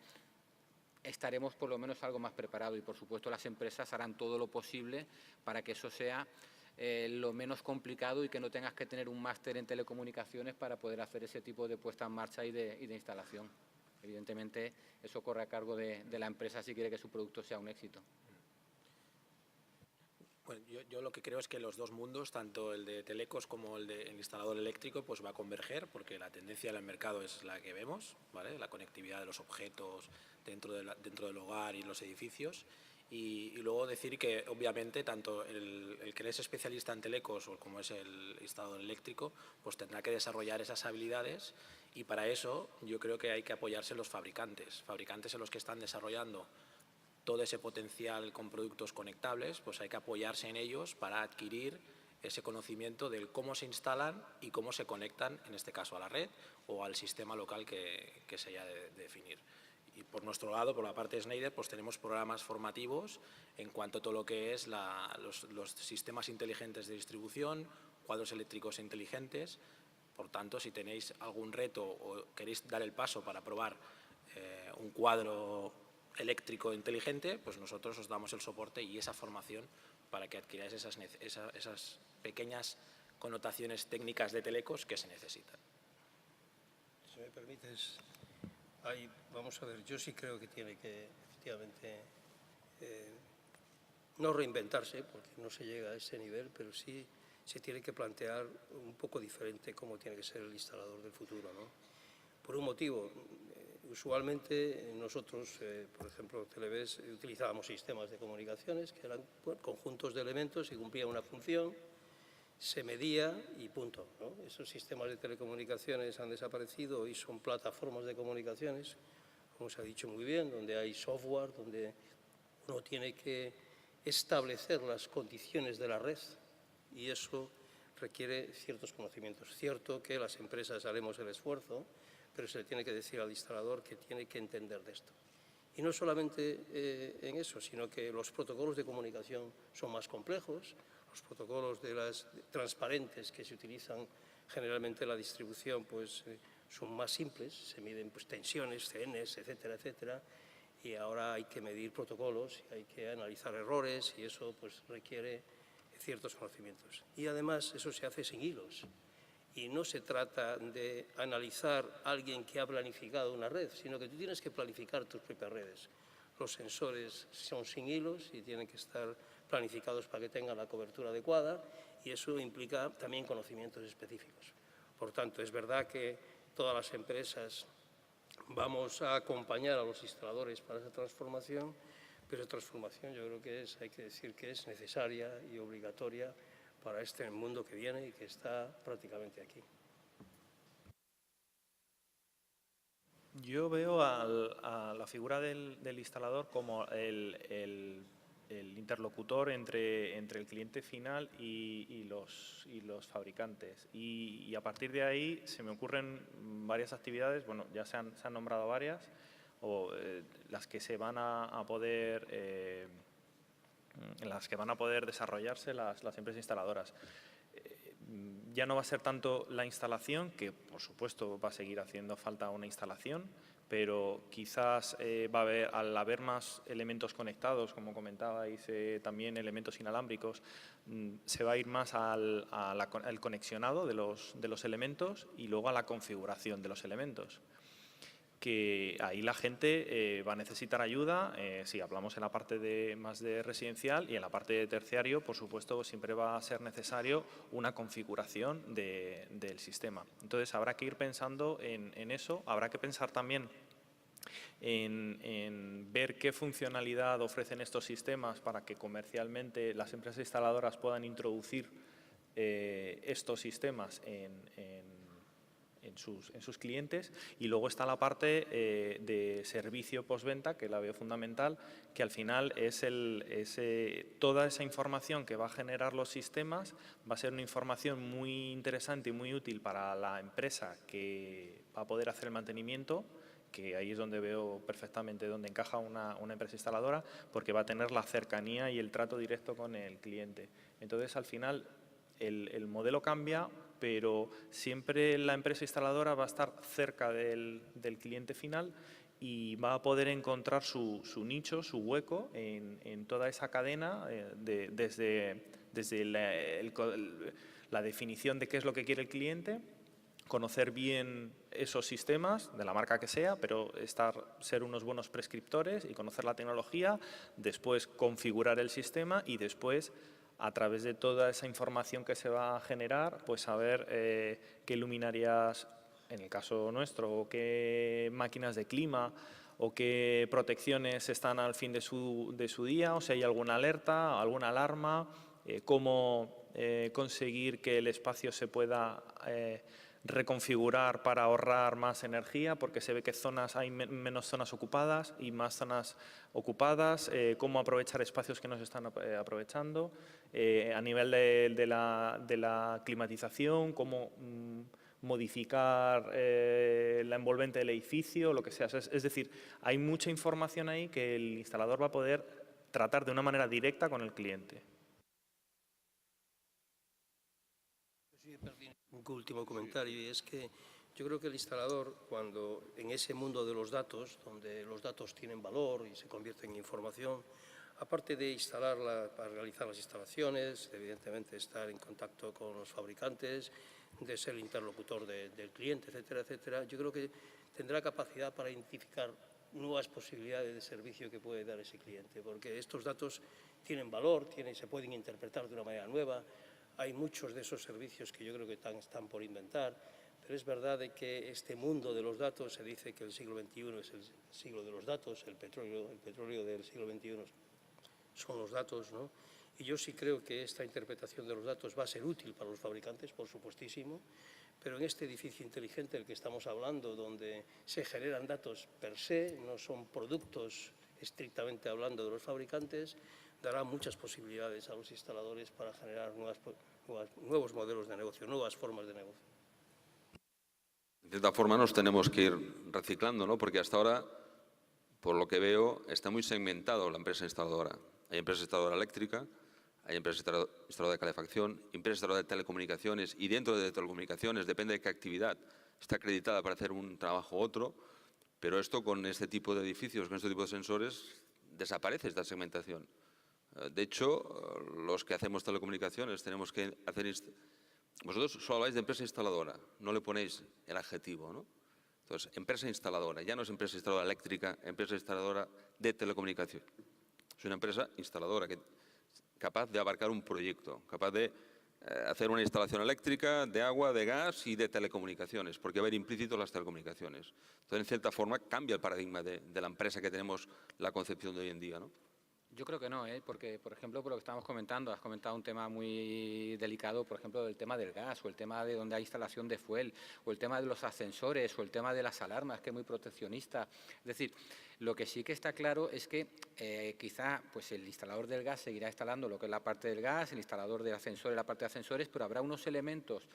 Speaker 6: estaremos por lo menos algo más preparados y, por supuesto, las empresas harán todo lo posible para que eso sea lo menos complicado y que no tengas que tener un máster en telecomunicaciones para poder hacer ese tipo de puesta en marcha y de instalación. Evidentemente, eso corre a cargo de la empresa si quiere que su producto sea un éxito.
Speaker 3: Bueno, yo lo que creo es que los dos mundos, tanto el de telecos como el de instalador eléctrico, pues va a converger, porque la tendencia del mercado es la que vemos, ¿vale? La conectividad de los objetos dentro del hogar y los edificios. Y luego decir que, obviamente, tanto el que es especialista en telecos o como es el instalador eléctrico, pues tendrá que desarrollar esas habilidades, y para eso yo creo que hay que apoyarse en los fabricantes en los que están desarrollando todo ese potencial con productos conectables, pues hay que apoyarse en ellos para adquirir ese conocimiento del cómo se instalan y cómo se conectan, en este caso a la red o al sistema local que se haya de definir. Y por nuestro lado, por la parte de Schneider, pues tenemos programas formativos en cuanto a todo lo que es los sistemas inteligentes de distribución, cuadros eléctricos inteligentes. Por tanto, si tenéis algún reto o queréis dar el paso para probar un cuadro eléctrico inteligente, pues nosotros os damos el soporte y esa formación para que adquiráis esas pequeñas connotaciones técnicas de telecos que se necesitan.
Speaker 4: Si me permites, vamos a ver, yo sí creo que tiene que, efectivamente, no reinventarse, porque no se llega a ese nivel, pero sí se tiene que plantear un poco diferente cómo tiene que ser el instalador del futuro, ¿no? Por un motivo. Usualmente nosotros, por ejemplo, Televes, utilizábamos sistemas de comunicaciones que eran conjuntos de elementos y cumplían una función, se medía y punto, ¿no? Esos sistemas de telecomunicaciones han desaparecido y son plataformas de comunicaciones, como se ha dicho muy bien, donde hay software, donde uno tiene que establecer las condiciones de la red y eso requiere ciertos conocimientos. Cierto que las empresas haremos el esfuerzo, pero se le tiene que decir al instalador que tiene que entender de esto. Y no solamente en eso, sino que los protocolos de comunicación son más complejos, los protocolos de las transparentes que se utilizan generalmente en la distribución pues, son más simples, se miden pues, tensiones, CNs, etcétera, etcétera, y ahora hay que medir protocolos, y hay que analizar errores y eso pues, requiere ciertos conocimientos. Y además eso se hace sin hilos. Y no se trata de analizar a alguien que ha planificado una red, sino que tú tienes que planificar tus propias redes. Los sensores son sin hilos y tienen que estar planificados para que tengan la cobertura adecuada, y eso implica también conocimientos específicos. Por tanto, es verdad que todas las empresas vamos a acompañar a los instaladores para esa transformación, pero esa transformación yo creo que hay que decir que es necesaria y obligatoria para este mundo que viene y que está prácticamente aquí.
Speaker 5: Yo veo a la figura del instalador como el interlocutor entre el cliente final y los fabricantes. Y a partir de ahí se me ocurren varias actividades, bueno, ya se han nombrado varias, o las que se van a poder en las que van a poder desarrollarse las empresas instaladoras. Ya no va a ser tanto la instalación, que por supuesto va a seguir haciendo falta una instalación, pero quizás al haber más elementos conectados, como comentabais, también elementos inalámbricos, se va a ir más al conexionado de los elementos y luego a la configuración de los elementos. Que ahí la gente va a necesitar ayuda, si hablamos en la parte más de residencial, y en la parte de terciario, por supuesto, siempre va a ser necesario una configuración del sistema. Entonces, habrá que ir pensando en eso, habrá que pensar también en ver qué funcionalidad ofrecen estos sistemas para que comercialmente las empresas instaladoras puedan introducir estos sistemas en sus clientes. Y luego está la parte de servicio postventa, que la veo fundamental, que al final es toda esa información que va a generar los sistemas va a ser una información muy interesante y muy útil para la empresa que va a poder hacer el mantenimiento, que ahí es donde veo perfectamente dónde encaja una empresa instaladora, porque va a tener la cercanía y el trato directo con el cliente. Entonces, al final, el modelo cambia, pero siempre la empresa instaladora va a estar cerca del cliente final y va a poder encontrar su nicho, su hueco en toda esa cadena, desde la definición de qué es lo que quiere el cliente, conocer bien esos sistemas, de la marca que sea, pero ser unos buenos prescriptores y conocer la tecnología, después configurar el sistema y después, a través de toda esa información que se va a generar, pues saber qué luminarias, en el caso nuestro, o qué máquinas de clima o qué protecciones están al fin de su día, o si hay alguna alerta, alguna alarma, cómo conseguir que el espacio se pueda reconfigurar para ahorrar más energía, porque se ve que hay menos zonas ocupadas y más zonas ocupadas, cómo aprovechar espacios que no se están aprovechando, a nivel de la climatización, cómo modificar la envolvente del edificio, lo que sea. Es decir, hay mucha información ahí que el instalador va a poder tratar de una manera directa con el cliente.
Speaker 4: Un último comentario, y es que yo creo que el instalador, cuando en ese mundo de los datos, donde los datos tienen valor y se convierten en información, aparte de instalarla para realizar las instalaciones, evidentemente estar en contacto con los fabricantes, de ser el interlocutor del cliente, etcétera, etcétera, yo creo que tendrá capacidad para identificar nuevas posibilidades de servicio que puede dar ese cliente, porque estos datos tienen valor, se pueden interpretar de una manera nueva. Hay muchos de esos servicios que yo creo que están por inventar, pero es verdad de que este mundo de los datos, se dice que el siglo XXI es el siglo de los datos, el petróleo del siglo XXI son los datos, ¿no? Y yo sí creo que esta interpretación de los datos va a ser útil para los fabricantes, por supuestísimo, pero en este edificio inteligente del que estamos hablando, donde se generan datos per se, no son productos estrictamente hablando de los fabricantes, dará muchas posibilidades a los instaladores para generar nuevos modelos de negocio, nuevas formas de negocio.
Speaker 2: De cierta forma nos tenemos que ir reciclando, ¿no? Porque hasta ahora, por lo que veo, está muy segmentado la empresa instaladora. Hay empresa instaladora eléctrica, hay empresa instaladora de calefacción, empresa instaladora de telecomunicaciones, y dentro de telecomunicaciones, depende de qué actividad, está acreditada para hacer un trabajo u otro, pero esto con este tipo de edificios, con este tipo de sensores, desaparece esta segmentación. De hecho, los que hacemos telecomunicaciones tenemos que hacer... Vosotros solo habláis de empresa instaladora, no le ponéis el adjetivo, ¿no? Entonces, empresa instaladora, ya no es empresa instaladora eléctrica, empresa instaladora de telecomunicación. Es una empresa instaladora que capaz de abarcar un proyecto, capaz de hacer una instalación eléctrica, de agua, de gas y de telecomunicaciones, porque va a ir implícito las telecomunicaciones. Entonces, en cierta forma, cambia el paradigma de la empresa que tenemos la concepción de hoy en día, ¿no?
Speaker 6: Yo creo que no, porque, por ejemplo, por lo que estamos comentando, has comentado un tema muy delicado, por ejemplo, el tema del gas, o el tema de donde hay instalación de fuel, o el tema de los ascensores, o el tema de las alarmas, que es muy proteccionista. Es decir, lo que sí que está claro es que quizá pues el instalador del gas seguirá instalando lo que es la parte del gas, el instalador del ascensor la parte de ascensores, pero habrá unos elementos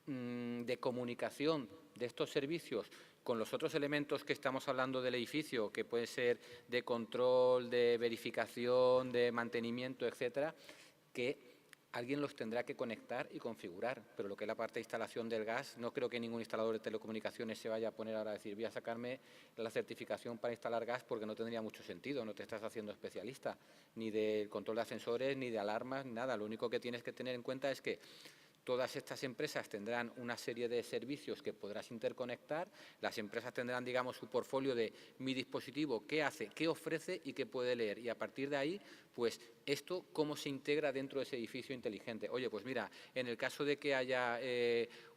Speaker 6: de comunicación de estos servicios con los otros elementos que estamos hablando del edificio, que puede ser de control, de verificación, de mantenimiento, etcétera, que alguien los tendrá que conectar y configurar. Pero lo que es la parte de instalación del gas, no creo que ningún instalador de telecomunicaciones se vaya a poner ahora a decir voy a sacarme la certificación para instalar gas porque no tendría mucho sentido, no te estás haciendo especialista, ni del control de ascensores, ni de alarmas, ni nada. Lo único que tienes que tener en cuenta es que todas estas empresas tendrán una serie de servicios que podrás interconectar, las empresas tendrán, digamos, su portfolio de mi dispositivo, qué hace, qué ofrece y qué puede leer. Y a partir de ahí, pues esto cómo se integra dentro de ese edificio inteligente. Oye, pues mira, en el caso de que haya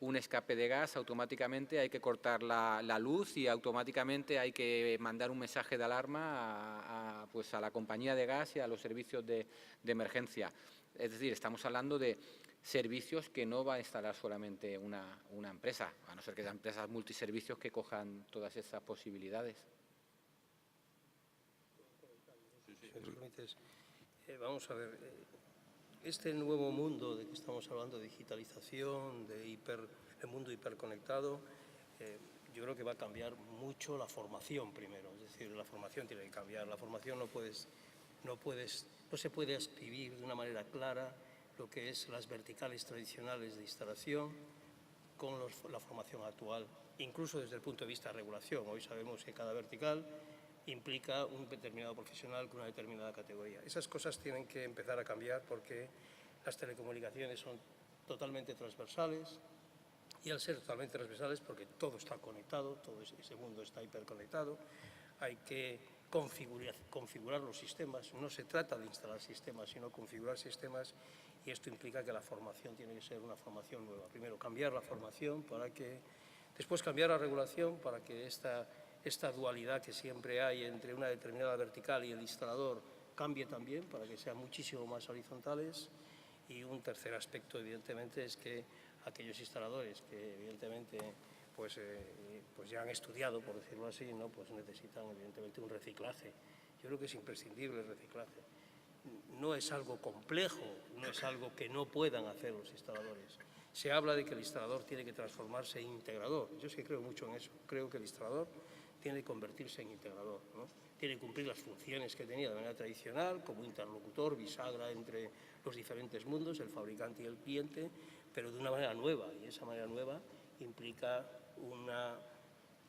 Speaker 6: un escape de gas, automáticamente hay que cortar la luz y automáticamente hay que mandar un mensaje de alarma pues a la compañía de gas y a los servicios de emergencia. Es decir, estamos hablando de servicios que no va a instalar solamente una empresa, a no ser que sean empresas multiservicios que cojan todas esas posibilidades.
Speaker 4: Si me permites, vamos a ver, este nuevo mundo de que estamos hablando, de digitalización, el mundo hiperconectado, yo creo que va a cambiar mucho la formación primero, es decir, la formación tiene que cambiar, la formación no se puede escribir de una manera clara lo que es las verticales tradicionales de instalación con la formación actual, incluso desde el punto de vista de regulación. Hoy sabemos que cada vertical implica un determinado profesional con una determinada categoría. Esas cosas tienen que empezar a cambiar porque las telecomunicaciones son totalmente transversales y al ser totalmente transversales, porque todo está conectado, todo ese mundo está hiperconectado, hay que configurar los sistemas. No se trata de instalar sistemas, sino configurar sistemas, y esto implica que la formación tiene que ser una formación nueva. Primero, cambiar la formación después cambiar la regulación para que esta dualidad que siempre hay entre una determinada vertical y el instalador cambie también, para que sean muchísimo más horizontales. Y un tercer aspecto, evidentemente, es que aquellos instaladores que, evidentemente, pues ya han estudiado, por decirlo así, ¿no? Pues necesitan, evidentemente, un reciclaje. Yo creo que es imprescindible el reciclaje. No es algo complejo, no es algo que no puedan hacer los instaladores. Se habla de que el instalador tiene que transformarse en integrador. Yo es que creo mucho en eso. Creo que el instalador tiene que convertirse en integrador, ¿no? Tiene que cumplir las funciones que tenía de manera tradicional, como interlocutor, bisagra entre los diferentes mundos, el fabricante y el cliente, pero de una manera nueva. Y esa manera nueva implica una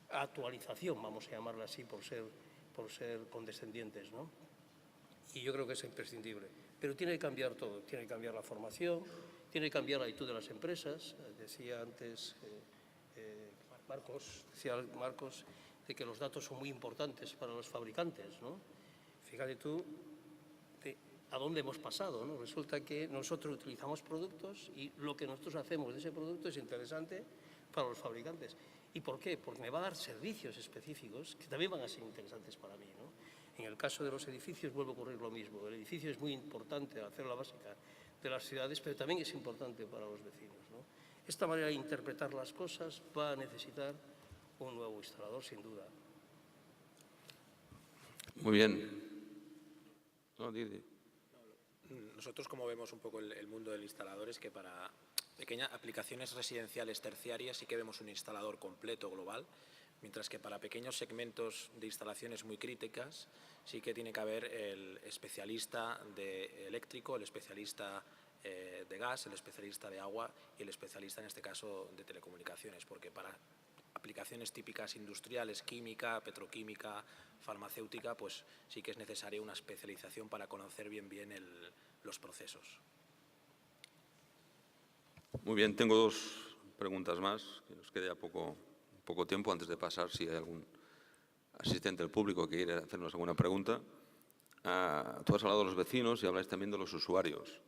Speaker 4: actualización, vamos a llamarla así, por ser condescendientes, ¿no? Y yo creo que es imprescindible. Pero tiene que cambiar todo, tiene que cambiar la formación, tiene que cambiar la actitud de las empresas. Decía antes Marcos, de que los datos son muy importantes para los fabricantes, ¿no? Fíjate tú a dónde hemos pasado, ¿no? Resulta que nosotros utilizamos productos y lo que nosotros hacemos de ese producto es interesante para los fabricantes. ¿Y por qué? Porque me va a dar servicios específicos que también van a ser interesantes para mí, ¿no? En el caso de los edificios vuelve a ocurrir lo mismo. El edificio es muy importante, la célula básica de las ciudades, pero también es importante para los vecinos, ¿no? Esta manera de interpretar las cosas va a necesitar un nuevo instalador, sin duda.
Speaker 2: Muy bien. No, Didi.
Speaker 3: Nosotros, como vemos un poco el mundo del instalador, es que para pequeñas aplicaciones residenciales terciarias sí que vemos un instalador completo global, mientras que para pequeños segmentos de instalaciones muy críticas sí que tiene que haber el especialista de eléctrico, el especialista de gas, el especialista de agua y el especialista, en este caso, de telecomunicaciones, porque para aplicaciones típicas industriales, química, petroquímica, farmacéutica, pues sí que es necesaria una especialización para conocer bien los procesos.
Speaker 2: Muy bien, tengo dos preguntas más, que nos quede ya poco tiempo antes de pasar, si hay algún asistente del público que quiera hacernos alguna pregunta. Tú has hablado de los vecinos y habláis también de los usuarios.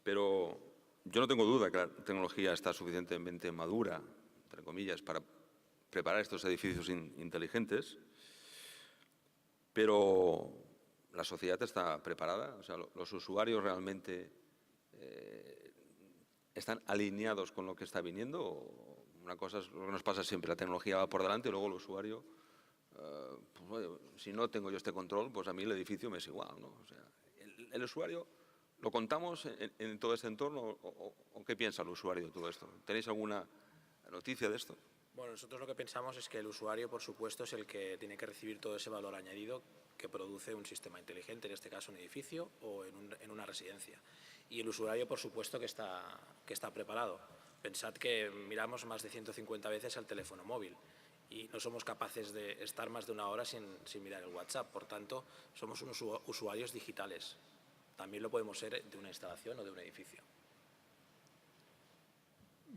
Speaker 2: Pero yo no tengo duda que la tecnología está suficientemente madura, entre comillas, para preparar estos edificios inteligentes, pero la sociedad está preparada. O sea, los usuarios realmente están alineados con lo que está viniendo. Una cosa es lo que nos pasa siempre, la tecnología va por delante y luego el usuario, pues, bueno, si no tengo yo este control, pues a mí el edificio me es igual, ¿no? O sea, el usuario, ¿lo contamos en todo este entorno o qué piensa el usuario de todo esto? ¿Tenéis alguna noticia de esto?
Speaker 3: Bueno, nosotros lo que pensamos es que el usuario, por supuesto, es el que tiene que recibir todo ese valor añadido que produce un sistema inteligente, en este caso un edificio o en una residencia. Y el usuario, por supuesto, que está preparado. Pensad que miramos más de 150 veces al teléfono móvil y no somos capaces de estar más de una hora sin mirar el WhatsApp. Por tanto, somos unos usuarios digitales. También lo podemos ser de una instalación o de un edificio.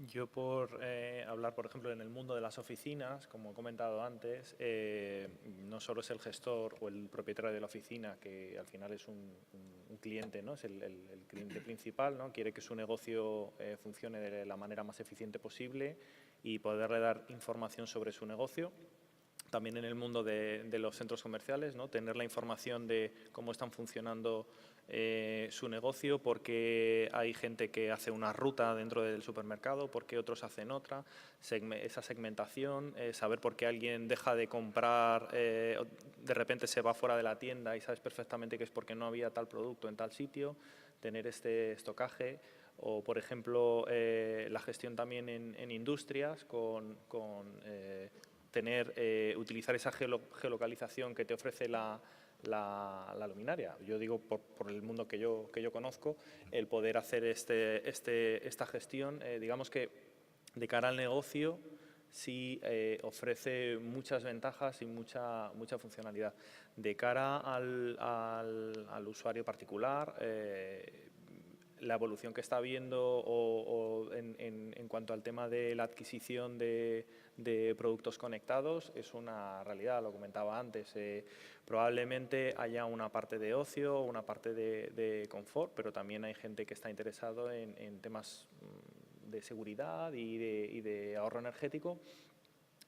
Speaker 5: Yo por hablar, por ejemplo, en el mundo de las oficinas, como he comentado antes, no solo es el gestor o el propietario de la oficina, que al final es un cliente, ¿no? Es el cliente principal, ¿no? Quiere que su negocio funcione de la manera más eficiente posible y poderle dar información sobre su negocio. También en el mundo de los centros comerciales, ¿no? Tener la información de cómo están funcionando su negocio, porque hay gente que hace una ruta dentro del supermercado, porque otros hacen otra, esa segmentación, saber por qué alguien deja de comprar, de repente se va fuera de la tienda y sabes perfectamente que es porque no había tal producto en tal sitio, tener este estocaje. O, por ejemplo, la gestión también en industrias utilizar esa geolocalización que te ofrece la luminaria. Yo digo, por el mundo que yo conozco, el poder hacer esta gestión, digamos que de cara al negocio sí ofrece muchas ventajas y mucha funcionalidad. De cara al usuario particular, la evolución que está habiendo en cuanto al tema de la adquisición de productos conectados es una realidad, lo comentaba antes. Probablemente haya una parte de ocio, una parte de confort, pero también hay gente que está interesado en temas de seguridad y de ahorro energético.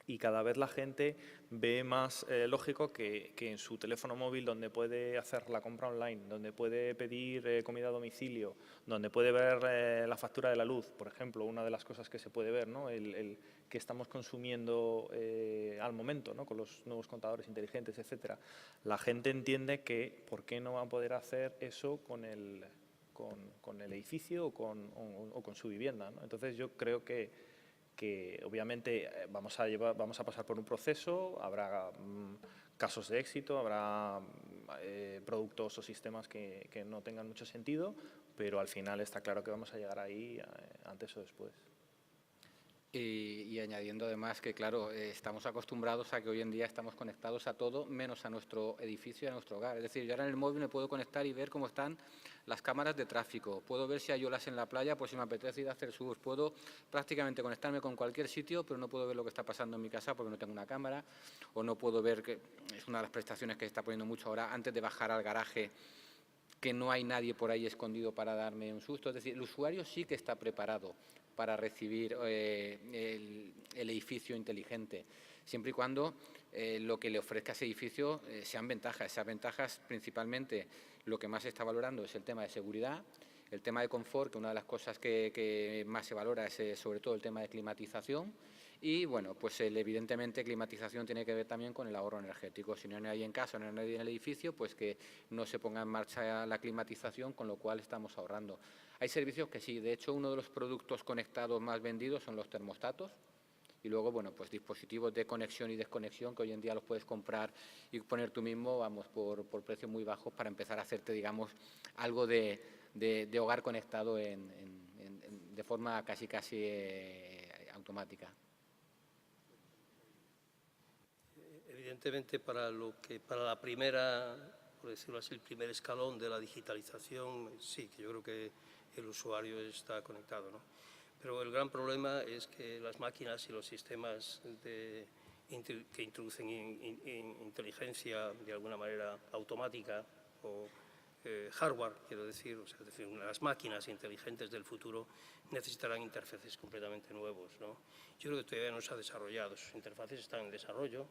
Speaker 5: Y cada vez la gente ve más lógico que en su teléfono móvil, donde puede hacer la compra online, donde puede pedir comida a domicilio, donde puede ver la factura de la luz, por ejemplo, una de las cosas que se puede ver, ¿no? El que estamos consumiendo al momento, ¿no? Con los nuevos contadores inteligentes, etcétera. La gente entiende que ¿por qué no va a poder hacer eso con el edificio o con su vivienda, ¿no? Entonces yo creo que obviamente vamos a pasar por un proceso, habrá casos de éxito, habrá productos o sistemas que no tengan mucho sentido, pero al final está claro que vamos a llegar ahí antes o después.
Speaker 6: Y añadiendo además que, claro, estamos acostumbrados a que hoy en día estamos conectados a todo, menos a nuestro edificio y a nuestro hogar. Es decir, yo ahora en el móvil me puedo conectar y ver cómo están las cámaras de tráfico. Puedo ver si hay olas en la playa, pues si me apetece ir a hacer surf. Puedo prácticamente conectarme con cualquier sitio, pero no puedo ver lo que está pasando en mi casa porque no tengo una cámara, o no puedo ver, que es una de las prestaciones que se está poniendo mucho ahora, antes de bajar al garaje, que no hay nadie por ahí escondido para darme un susto. Es decir, el usuario sí que está preparado para recibir el edificio inteligente, siempre y cuando lo que le ofrezca ese edificio sean ventajas. Esas ventajas, principalmente, lo que más se está valorando es el tema de seguridad, el tema de confort, que una de las cosas que más se valora es sobre todo el tema de climatización. Y, bueno, pues evidentemente climatización tiene que ver también con el ahorro energético. Si no hay nadie en casa, no hay nadie en el edificio, pues que no se ponga en marcha la climatización, con lo cual estamos ahorrando. Hay servicios que sí, de hecho uno de los productos conectados más vendidos son los termostatos. Y luego, bueno, pues dispositivos de conexión y desconexión que hoy en día los puedes comprar y poner tú mismo, vamos, por precios muy bajos para empezar a hacerte, digamos, algo de hogar conectado de forma casi automática.
Speaker 4: Evidentemente, para la primera, por decirlo así, el primer escalón de la digitalización, sí, que yo creo que el usuario está conectado, ¿no? Pero el gran problema es que las máquinas y los sistemas de que introducen inteligencia de alguna manera automática o hardware, quiero decir, o sea, es decir, las máquinas inteligentes del futuro necesitarán interfaces completamente nuevos, ¿no? Yo creo que todavía no se ha desarrollado, sus interfaces están en desarrollo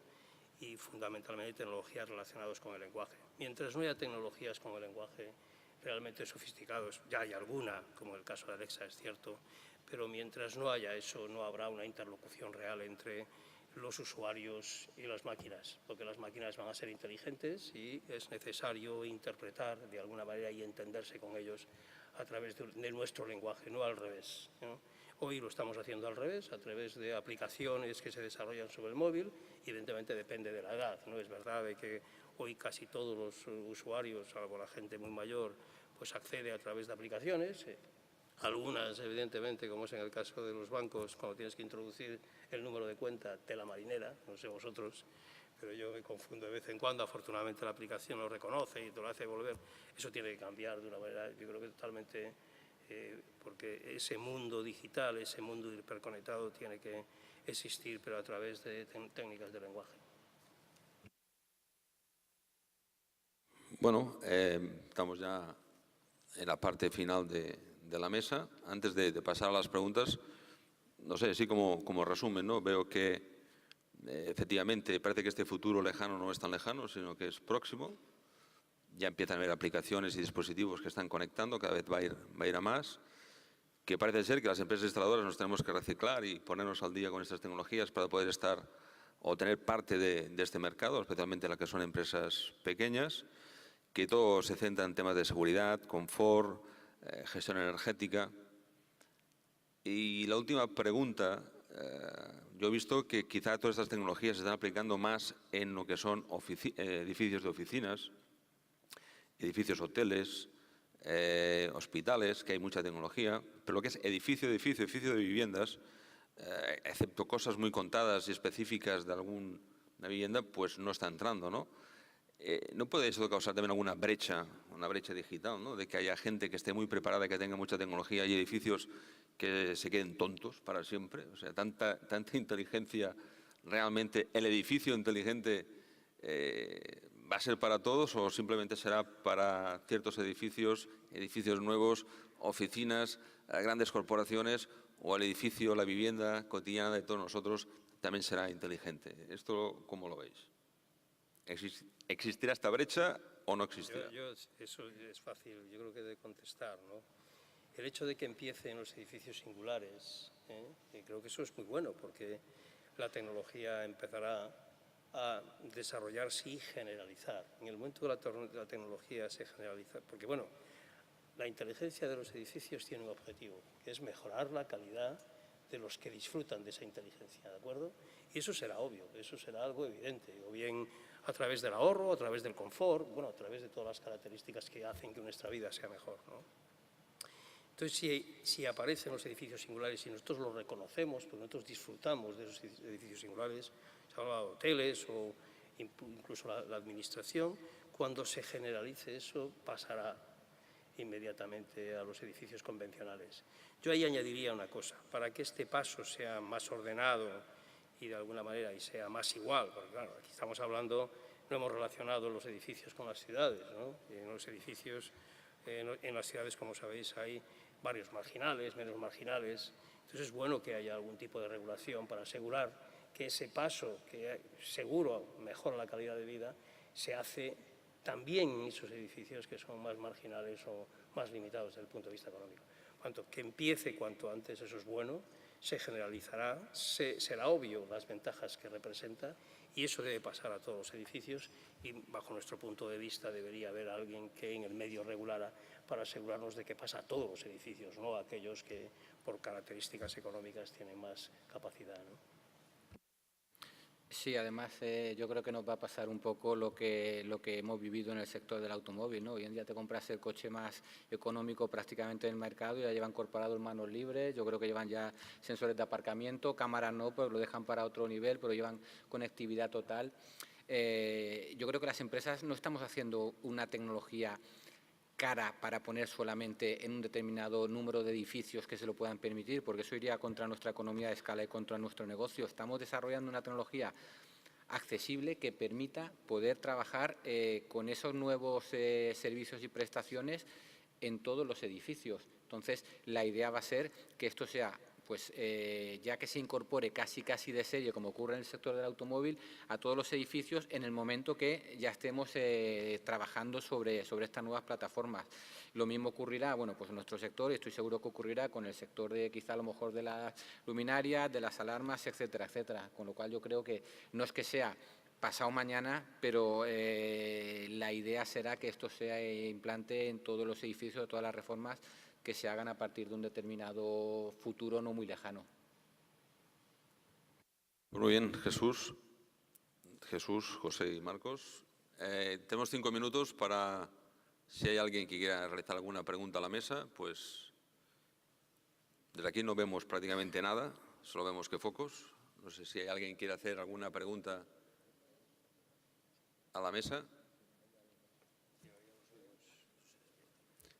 Speaker 4: y fundamentalmente tecnologías relacionadas con el lenguaje. Mientras no haya tecnologías con el lenguaje realmente sofisticados, ya hay alguna, como el caso de Alexa, es cierto, pero mientras no haya eso, no habrá una interlocución real entre los usuarios y las máquinas, porque las máquinas van a ser inteligentes y es necesario interpretar de alguna manera y entenderse con ellos a través de nuestro lenguaje, no al revés, ¿no? Hoy lo estamos haciendo al revés, a través de aplicaciones que se desarrollan sobre el móvil, y evidentemente depende de la edad, ¿no? Es verdad de que hoy casi todos los usuarios, salvo la gente muy mayor, pues accede a través de aplicaciones. Algunas, evidentemente, como es en el caso de los bancos, cuando tienes que introducir el número de cuenta, tela marinera, no sé vosotros, pero yo me confundo de vez en cuando. Afortunadamente la aplicación lo reconoce y te lo hace volver. Eso tiene que cambiar de una manera, yo creo que totalmente, porque ese mundo digital, ese mundo hiperconectado tiene que existir, pero a través de técnicas de lenguaje.
Speaker 2: Bueno, estamos ya en la parte final de la mesa. Antes de pasar a las preguntas, no sé, así como resumen, ¿no? Veo que efectivamente parece que este futuro lejano no es tan lejano, sino que es próximo. Ya empiezan a haber aplicaciones y dispositivos que están conectando, cada vez va a ir a más. Que parece ser que las empresas instaladoras nos tenemos que reciclar y ponernos al día con estas tecnologías para poder estar o tener parte de este mercado, especialmente las que son empresas pequeñas, que todo se centra en temas de seguridad, confort, gestión energética. Y la última pregunta, yo he visto que quizá todas estas tecnologías se están aplicando más en lo que son edificios de oficinas, edificios hoteles, hospitales, que hay mucha tecnología, pero lo que es edificio de viviendas, excepto cosas muy contadas y específicas de alguna vivienda, pues no está entrando, ¿no? ¿No puede eso causar también alguna brecha, una brecha digital, ¿no? De que haya gente que esté muy preparada, que tenga mucha tecnología y edificios que se queden tontos para siempre? O sea, tanta inteligencia, realmente el edificio inteligente ¿va a ser para todos o simplemente será para ciertos edificios nuevos, oficinas, grandes corporaciones, o el edificio, la vivienda cotidiana de todos nosotros también será inteligente? ¿Esto cómo lo veis? ¿Existirá esta brecha o no existirá?
Speaker 4: Eso es fácil, yo creo que de contestar, ¿no? El hecho de que empiecen los edificios singulares, creo que eso es muy bueno, porque la tecnología empezará a desarrollarse y generalizar. En el momento que la tecnología se generaliza, porque bueno, la inteligencia de los edificios tiene un objetivo, que es mejorar la calidad de los que disfrutan de esa inteligencia, ¿de acuerdo? Y eso será obvio, eso será algo evidente, o bien a través del ahorro, a través del confort, bueno, a través de todas las características que hacen que nuestra vida sea mejor, ¿no? Entonces, si aparecen los edificios singulares y nosotros los reconocemos, pues nosotros disfrutamos de esos edificios singulares, se habla de hoteles o incluso la administración, cuando se generalice eso pasará inmediatamente a los edificios convencionales. Yo ahí añadiría una cosa, para que este paso sea más ordenado y de alguna manera y sea más igual, porque claro, aquí estamos hablando, no hemos relacionado los edificios con las ciudades, ¿no? En los edificios, en las ciudades, como sabéis, hay varios marginales, menos marginales, entonces es bueno que haya algún tipo de regulación para asegurar que ese paso, que seguro mejora la calidad de vida, se hace también en esos edificios que son más marginales o más limitados desde el punto de vista económico. Cuanto que empiece cuanto antes, eso es bueno, se generalizará, será obvio las ventajas que representa y eso debe pasar a todos los edificios y bajo nuestro punto de vista debería haber alguien que en el medio regulara para asegurarnos de que pasa a todos los edificios, no a aquellos que por características económicas tienen más capacidad, ¿no?
Speaker 6: Sí, además yo creo que nos va a pasar un poco lo que hemos vivido en el sector del automóvil, ¿no? Hoy en día te compras el coche más económico prácticamente en el mercado y ya llevan incorporado en manos libres, yo creo que llevan ya sensores de aparcamiento, cámaras no, pues lo dejan para otro nivel, pero llevan conectividad total. Yo creo que las empresas no estamos haciendo una tecnología cara para poner solamente en un determinado número de edificios que se lo puedan permitir, porque eso iría contra nuestra economía de escala y contra nuestro negocio. Estamos desarrollando una tecnología accesible que permita poder trabajar con esos nuevos servicios y prestaciones en todos los edificios. Entonces, la idea va a ser que esto sea, pues, ya que se incorpore casi de serie, como ocurre en el sector del automóvil, a todos los edificios en el momento que ya estemos trabajando sobre estas nuevas plataformas. Lo mismo ocurrirá, bueno, pues en nuestro sector, y estoy seguro que ocurrirá con el sector de, quizá a lo mejor, de las luminarias, de las alarmas, etcétera, etcétera. Con lo cual yo creo que no es que sea pasado mañana, pero la idea será que esto se implante en todos los edificios, de todas las reformas que se hagan a partir de un determinado futuro no muy lejano.
Speaker 2: Muy bien, Jesús, José y Marcos. Tenemos 5 minutos para, si hay alguien que quiera realizar alguna pregunta a la mesa, pues desde aquí no vemos prácticamente nada, solo vemos que focos. No sé si hay alguien que quiera hacer alguna pregunta a la mesa.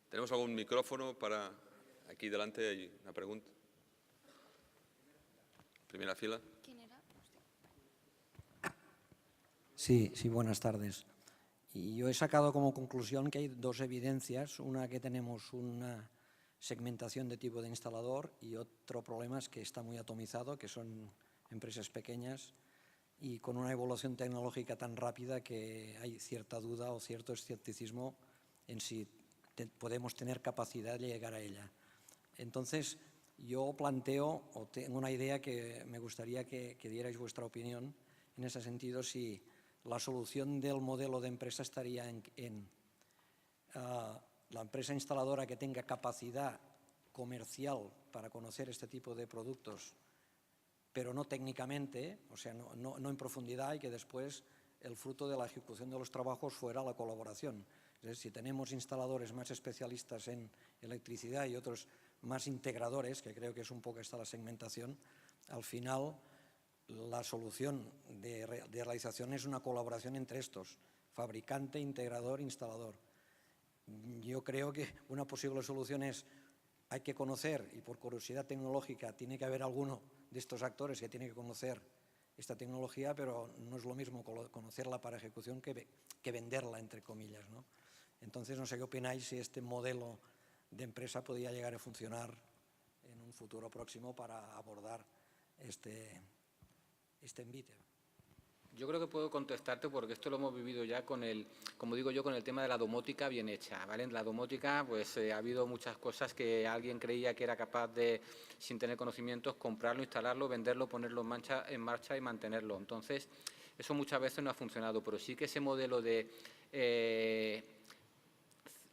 Speaker 2: ¿Tenemos algún micrófono para aquí delante? Hay una pregunta. Primera fila.
Speaker 7: ¿Quién era?
Speaker 8: Sí, buenas tardes. Y yo he sacado como conclusión que hay dos evidencias. Una, que tenemos una segmentación de tipo de instalador, y otro problema es que está muy atomizado, que son empresas pequeñas y con una evolución tecnológica tan rápida que hay cierta duda o cierto escepticismo en si podemos tener capacidad de llegar a ella. Entonces, yo planteo, o tengo una idea que me gustaría que dierais vuestra opinión en ese sentido, si la solución del modelo de empresa estaría en la empresa instaladora que tenga capacidad comercial para conocer este tipo de productos, pero no técnicamente, o sea, no en profundidad, y que después el fruto de la ejecución de los trabajos fuera la colaboración. Es decir, si tenemos instaladores más especialistas en electricidad y otros más integradores, que creo que es un poco esta la segmentación, al final la solución de realización es una colaboración entre estos, fabricante, integrador, instalador. Yo creo que una posible solución es, hay que conocer, y por curiosidad tecnológica tiene que haber alguno de estos actores que tiene que conocer esta tecnología, pero no es lo mismo conocerla para ejecución que venderla, entre comillas, ¿no? Entonces, no sé qué opináis, si este modelo de empresa podría llegar a funcionar en un futuro próximo para abordar este envite.
Speaker 6: Yo creo que puedo contestarte porque esto lo hemos vivido ya con el, como digo yo, con el tema de la domótica bien hecha, ¿vale? En la domótica pues ha habido muchas cosas que alguien creía que era capaz de, sin tener conocimientos, comprarlo, instalarlo, venderlo, ponerlo en marcha y mantenerlo. Entonces, eso muchas veces no ha funcionado, pero sí que ese modelo de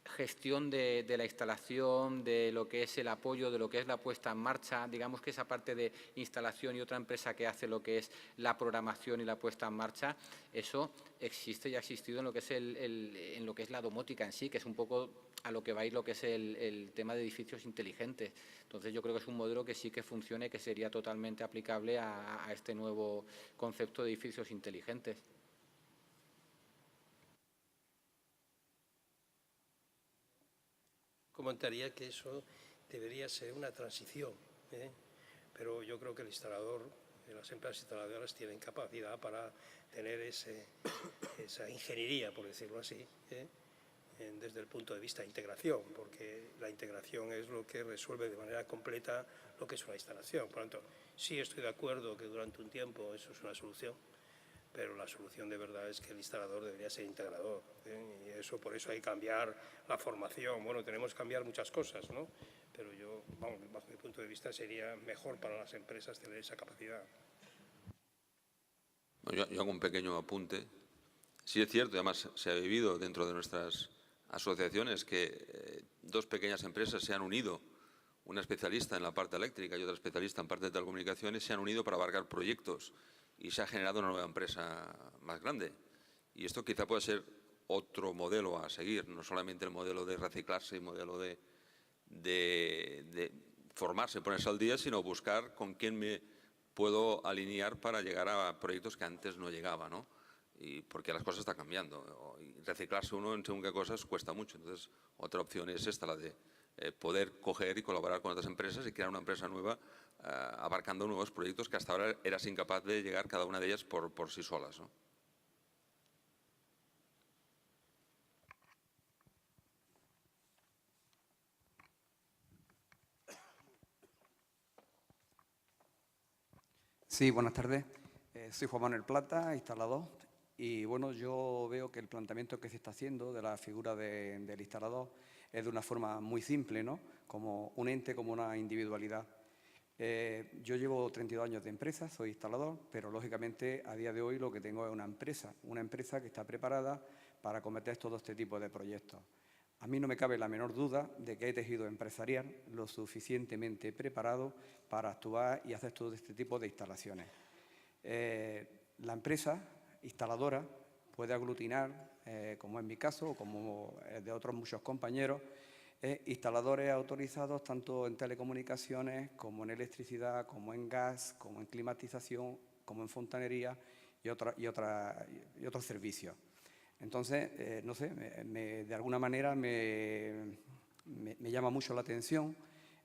Speaker 6: gestión de la instalación, de lo que es el apoyo, de lo que es la puesta en marcha, digamos que esa parte de instalación y otra empresa que hace lo que es la programación y la puesta en marcha, eso existe y ha existido en lo que es en lo que es la domótica en sí, que es un poco a lo que va a ir lo que es el tema de edificios inteligentes. Entonces yo creo que es un modelo que sí que funciona y que sería totalmente aplicable a este nuevo concepto de edificios inteligentes.
Speaker 4: Comentaría que eso debería ser una transición, pero yo creo que el instalador, las empresas instaladoras tienen capacidad para tener esa ingeniería, por decirlo así, desde el punto de vista de integración, porque la integración es lo que resuelve de manera completa lo que es una instalación. Por lo tanto, sí estoy de acuerdo que durante un tiempo eso es una solución, pero la solución de verdad es que el instalador debería ser integrador, y eso, por eso hay que cambiar la formación. Bueno, tenemos que cambiar muchas cosas, ¿no? Pero yo, vamos, bajo mi punto de vista, sería mejor para las empresas tener esa capacidad.
Speaker 2: Yo hago un pequeño apunte. Sí es cierto, y además se ha vivido dentro de nuestras asociaciones que dos pequeñas empresas se han unido, una especialista en la parte eléctrica y otra especialista en parte de telecomunicaciones, se han unido para abarcar proyectos y se ha generado una nueva empresa más grande. Y esto quizá pueda ser otro modelo a seguir, no solamente el modelo de reciclarse y modelo de formarse, ponerse al día, sino buscar con quién me puedo alinear para llegar a proyectos que antes no llegaba, ¿no? y porque las cosas están cambiando. Y reciclarse uno en según qué cosas cuesta mucho. Entonces, otra opción es esta, la de poder coger y colaborar con otras empresas y crear una empresa nueva abarcando nuevos proyectos que hasta ahora eras incapaz de llegar cada una de ellas por sí solas, ¿no?
Speaker 7: Sí, buenas tardes. Soy Juan Manuel Plata, instalador, y bueno, yo veo que el planteamiento que se está haciendo de la figura del instalador es de una forma muy simple, ¿no? Como un ente, como una individualidad. Yo llevo 32 años de empresa, soy instalador, pero lógicamente a día de hoy lo que tengo es una empresa que está preparada para acometer todo este tipo de proyectos. A mí no me cabe la menor duda de que hay tejido empresarial lo suficientemente preparado para actuar y hacer todo este tipo de instalaciones. La empresa instaladora puede aglutinar, como en mi caso o como de otros muchos compañeros, instaladores autorizados tanto en telecomunicaciones como en electricidad, como en gas, como en climatización, como en fontanería y otros servicios. Entonces, no sé, de alguna manera me llama mucho la atención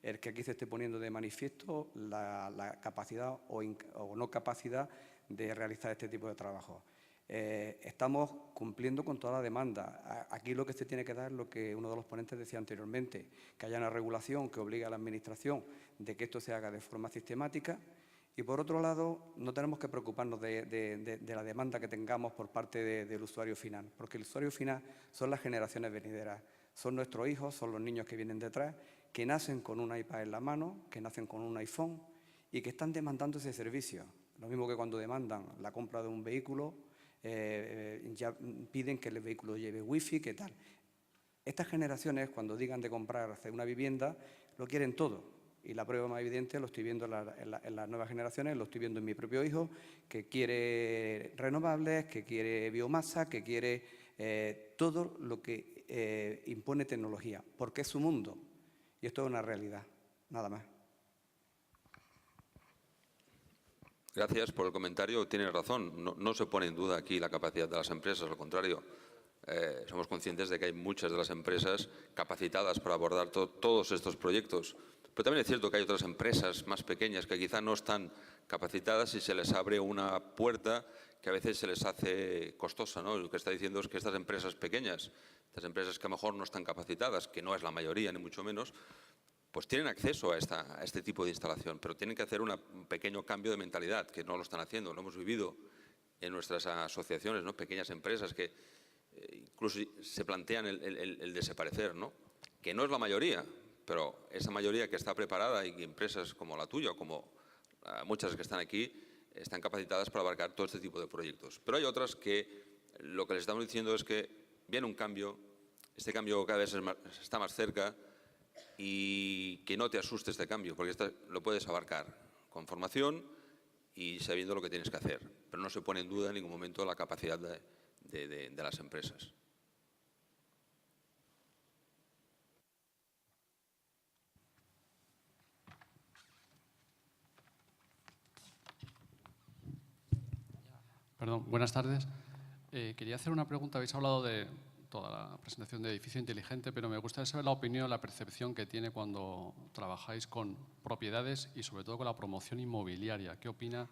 Speaker 7: el que aquí se esté poniendo de manifiesto la capacidad o no capacidad de realizar este tipo de trabajo. Estamos cumpliendo con toda la demanda. Aquí lo que se tiene que dar es lo que uno de los ponentes decía anteriormente, que haya una regulación que obligue a la Administración de que esto se haga de forma sistemática. Y, por otro lado, no tenemos que preocuparnos de la demanda que tengamos por parte del usuario final, porque el usuario final son las generaciones venideras, son nuestros hijos, son los niños que vienen detrás, que nacen con un iPad en la mano, que nacen con un iPhone y que están demandando ese servicio. Lo mismo que cuando demandan la compra de un vehículo, ya piden que el vehículo lleve wifi, ¿qué tal? Estas generaciones, cuando digan de comprarse una vivienda, lo quieren todo. Y la prueba más evidente lo estoy viendo en las nuevas generaciones, lo estoy viendo en mi propio hijo, que quiere renovables, que quiere biomasa, que quiere todo lo que impone tecnología, porque es su mundo. Y esto es una realidad, nada más.
Speaker 2: Gracias por el comentario. Tiene razón. No se pone en duda aquí la capacidad de las empresas, al contrario. Somos conscientes de que hay muchas de las empresas capacitadas para abordar todos estos proyectos. Pero también es cierto que hay otras empresas más pequeñas que quizá no están capacitadas y se les abre una puerta que a veces se les hace costosa, ¿no? Lo que está diciendo es que estas empresas pequeñas, estas empresas que a lo mejor no están capacitadas, que no es la mayoría ni mucho menos, pues tienen acceso a este tipo de instalación, pero tienen que hacer un pequeño cambio de mentalidad, que no lo están haciendo. Lo hemos vivido en nuestras asociaciones, ¿no? Pequeñas empresas que incluso se plantean el desaparecer, ¿no? Que no es la mayoría, pero esa mayoría que está preparada y empresas como la tuya, como muchas que están aquí, están capacitadas para abarcar todo este tipo de proyectos. Pero hay otras que lo que les estamos diciendo es que viene un cambio, este cambio cada vez está más cerca y que no te asuste este cambio, porque lo puedes abarcar con formación y sabiendo lo que tienes que hacer. Pero no se pone en duda en ningún momento la capacidad de las empresas.
Speaker 9: Perdón, buenas tardes. Quería hacer una pregunta. Habéis hablado de toda la presentación de edificio inteligente, pero me gustaría saber la opinión, la percepción que tiene cuando trabajáis con propiedades y sobre todo con la promoción inmobiliaria. ¿Qué opina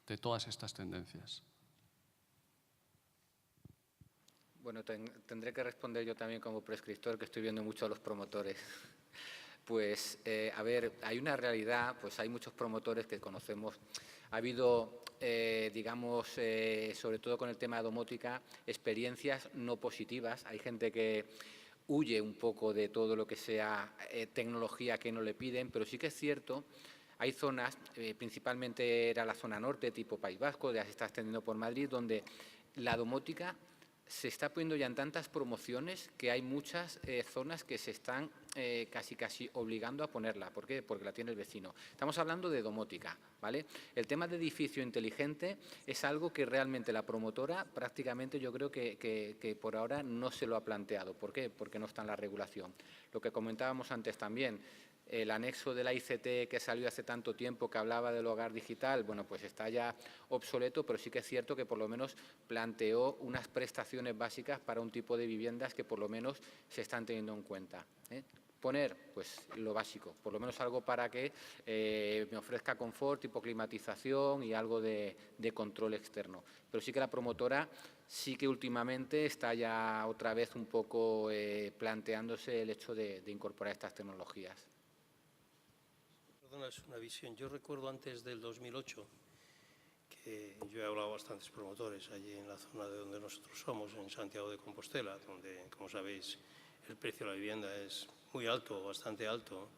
Speaker 9: de todas estas tendencias?
Speaker 6: Bueno, tendré que responder yo también como prescriptor, que estoy viendo mucho a los promotores. Pues, a ver, hay una realidad, pues hay muchos promotores que conocemos. Ha habido, digamos, sobre todo con el tema de domótica, experiencias no positivas. Hay gente que huye un poco de todo lo que sea tecnología que no le piden, pero sí que es cierto, hay zonas, principalmente era la zona norte, tipo País Vasco, ya se está extendiendo por Madrid, donde la domótica se está poniendo ya en tantas promociones que hay muchas zonas que se están casi obligando a ponerla. ¿Por qué? Porque la tiene el vecino. Estamos hablando de domótica, ¿vale? El tema de edificio inteligente es algo que realmente la promotora prácticamente yo creo que por ahora no se lo ha planteado. ¿Por qué? Porque no está en la regulación. Lo que comentábamos antes también, El anexo de la ICT que salió hace tanto tiempo, que hablaba del hogar digital, bueno, pues está ya obsoleto, pero sí que es cierto que por lo menos planteó unas prestaciones básicas para un tipo de viviendas que por lo menos se están teniendo en cuenta, ¿eh? Poner pues lo básico, por lo menos algo para que me ofrezca confort, tipo climatización y algo de control externo. Pero sí que la promotora sí que últimamente está ya otra vez un poco planteándose el hecho de incorporar estas tecnologías.
Speaker 4: Perdona, es una visión. Yo recuerdo antes del 2008 que yo he hablado a bastantes promotores allí en la zona de donde nosotros somos, en Santiago de Compostela, donde, como sabéis, el precio de la vivienda es muy alto, bastante alto.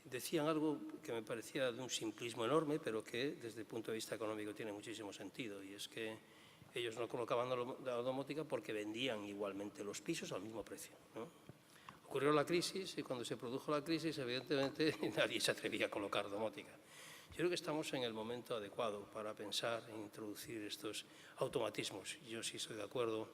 Speaker 4: Decían algo que me parecía de un simplismo enorme, pero que desde el punto de vista económico tiene muchísimo sentido, y es que ellos no colocaban la domótica porque vendían igualmente los pisos al mismo precio, ¿no? Ocurrió la crisis y cuando se produjo la crisis, evidentemente, nadie se atrevía a colocar domótica. Yo creo que estamos en el momento adecuado para pensar en introducir estos automatismos. Yo sí estoy de acuerdo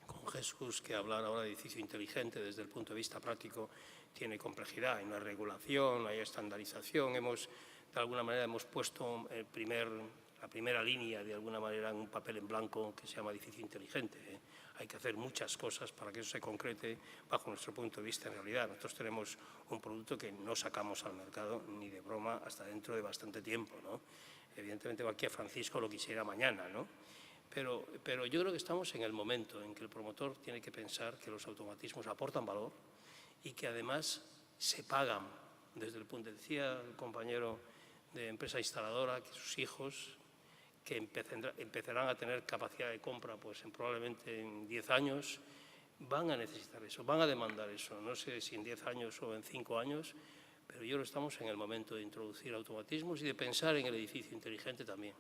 Speaker 4: con Jesús que hablar ahora de edificio inteligente desde el punto de vista práctico tiene complejidad. Hay una regulación, hay estandarización. De alguna manera, hemos puesto la primera línea, de alguna manera, en un papel en blanco que se llama edificio inteligente, ¿eh? Hay que hacer muchas cosas para que eso se concrete bajo nuestro punto de vista en realidad. Nosotros tenemos un producto que no sacamos al mercado ni de broma hasta dentro de bastante tiempo, ¿no? Evidentemente cualquier Francisco lo quisiera mañana, ¿no? Pero yo creo que estamos en el momento en que el promotor tiene que pensar que los automatismos aportan valor y que además se pagan desde el punto, decía el compañero de empresa instaladora, que sus hijos que empezarán a tener capacidad de compra pues probablemente en 10 años, van a necesitar eso, van a demandar eso. No sé si en 10 años o en 5 años, pero yo creo que estamos en el momento de introducir automatismos y de pensar en el edificio inteligente también.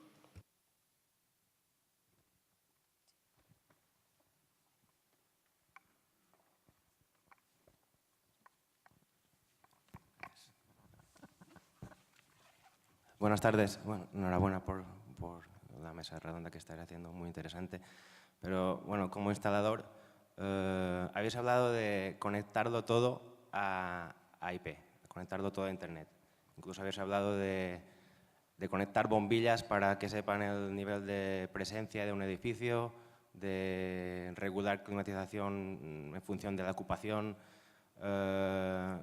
Speaker 10: Buenas tardes. Bueno, enhorabuena por la mesa redonda que estáis haciendo, muy interesante. Pero, bueno, como instalador, habéis hablado de conectarlo todo a IP, conectarlo todo a Internet. Incluso habéis hablado de conectar bombillas para que sepan el nivel de presencia de un edificio, de regular climatización en función de la ocupación.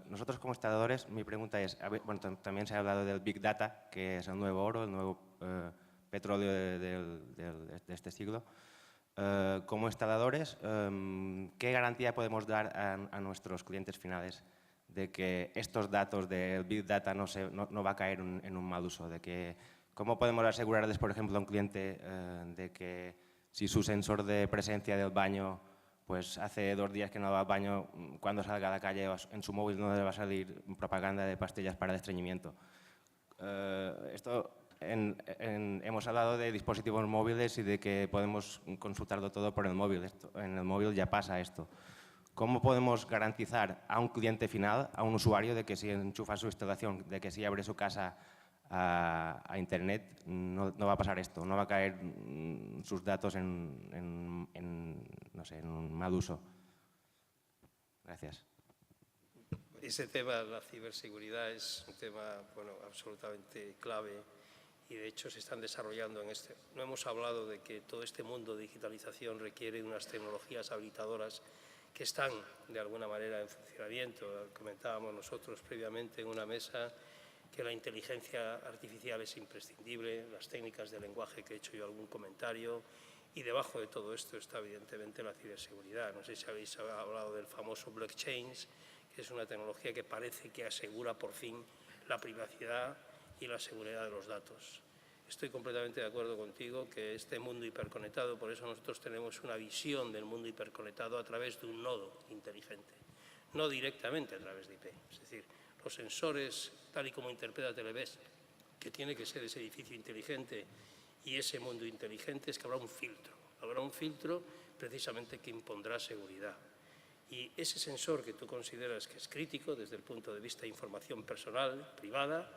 Speaker 10: Nosotros como instaladores, mi pregunta es, bueno, también se ha hablado del Big Data, que es el nuevo oro, el nuevo petróleo de este siglo. Como instaladores, ¿qué garantía podemos dar a nuestros clientes finales de que estos datos del Big Data no va a caer en un mal uso? ¿Cómo podemos asegurarles, por ejemplo, a un cliente de que si su sensor de presencia del baño pues hace 2 días que no va al baño, cuando salga a la calle en su móvil no le va a salir propaganda de pastillas para el estreñimiento? Hemos hablado de dispositivos móviles y de que podemos consultarlo todo por el móvil. En el móvil ya pasa esto. ¿Cómo podemos garantizar a un cliente final, a un usuario, de que si enchufa su instalación, de que si abre su casa a Internet, no va a pasar esto, no va a caer sus datos en un mal uso? Gracias.
Speaker 4: Ese tema, la ciberseguridad, es un tema absolutamente clave y de hecho se están desarrollando en este. No hemos hablado de que todo este mundo de digitalización requiere unas tecnologías habilitadoras que están de alguna manera en funcionamiento. Comentábamos nosotros previamente en una mesa que la inteligencia artificial es imprescindible, las técnicas de lenguaje, que he hecho yo algún comentario, y debajo de todo esto está evidentemente la ciberseguridad. No sé si habéis hablado del famoso blockchain, que es una tecnología que parece que asegura por fin la privacidad y la seguridad de los datos. Estoy completamente de acuerdo contigo que este mundo hiperconectado, por eso nosotros tenemos una visión del mundo hiperconectado a través de un nodo inteligente, no directamente a través de IP. Es decir, los sensores, tal y como interpreta Televés, que tiene que ser ese edificio inteligente y ese mundo inteligente, es que habrá un filtro precisamente que impondrá seguridad. Y ese sensor que tú consideras que es crítico desde el punto de vista de información personal, privada,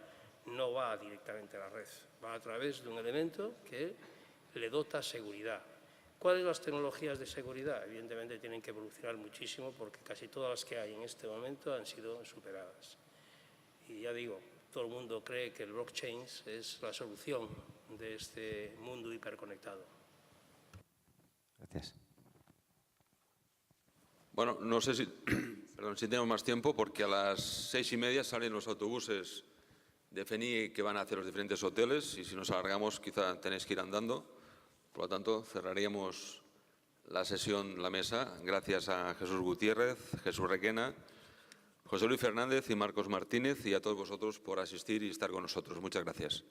Speaker 4: no va directamente a la red, va a través de un elemento que le dota seguridad. ¿Cuáles son las tecnologías de seguridad? Evidentemente tienen que evolucionar muchísimo porque casi todas las que hay en este momento han sido superadas. y ya digo, todo el mundo cree que el blockchain es la solución de este mundo hiperconectado.
Speaker 10: Gracias.
Speaker 2: Bueno, no sé si, perdón, si tenemos más tiempo, porque a las 6:30 salen los autobuses de FENI que van hacia los diferentes hoteles, y si nos alargamos quizá tenéis que ir andando. Por lo tanto, cerraríamos la sesión, la mesa. Gracias a Jesús Gutiérrez, Jesús Requena, José Luis Fernández y Marcos Martínez, y a todos vosotros por asistir y estar con nosotros. Muchas gracias.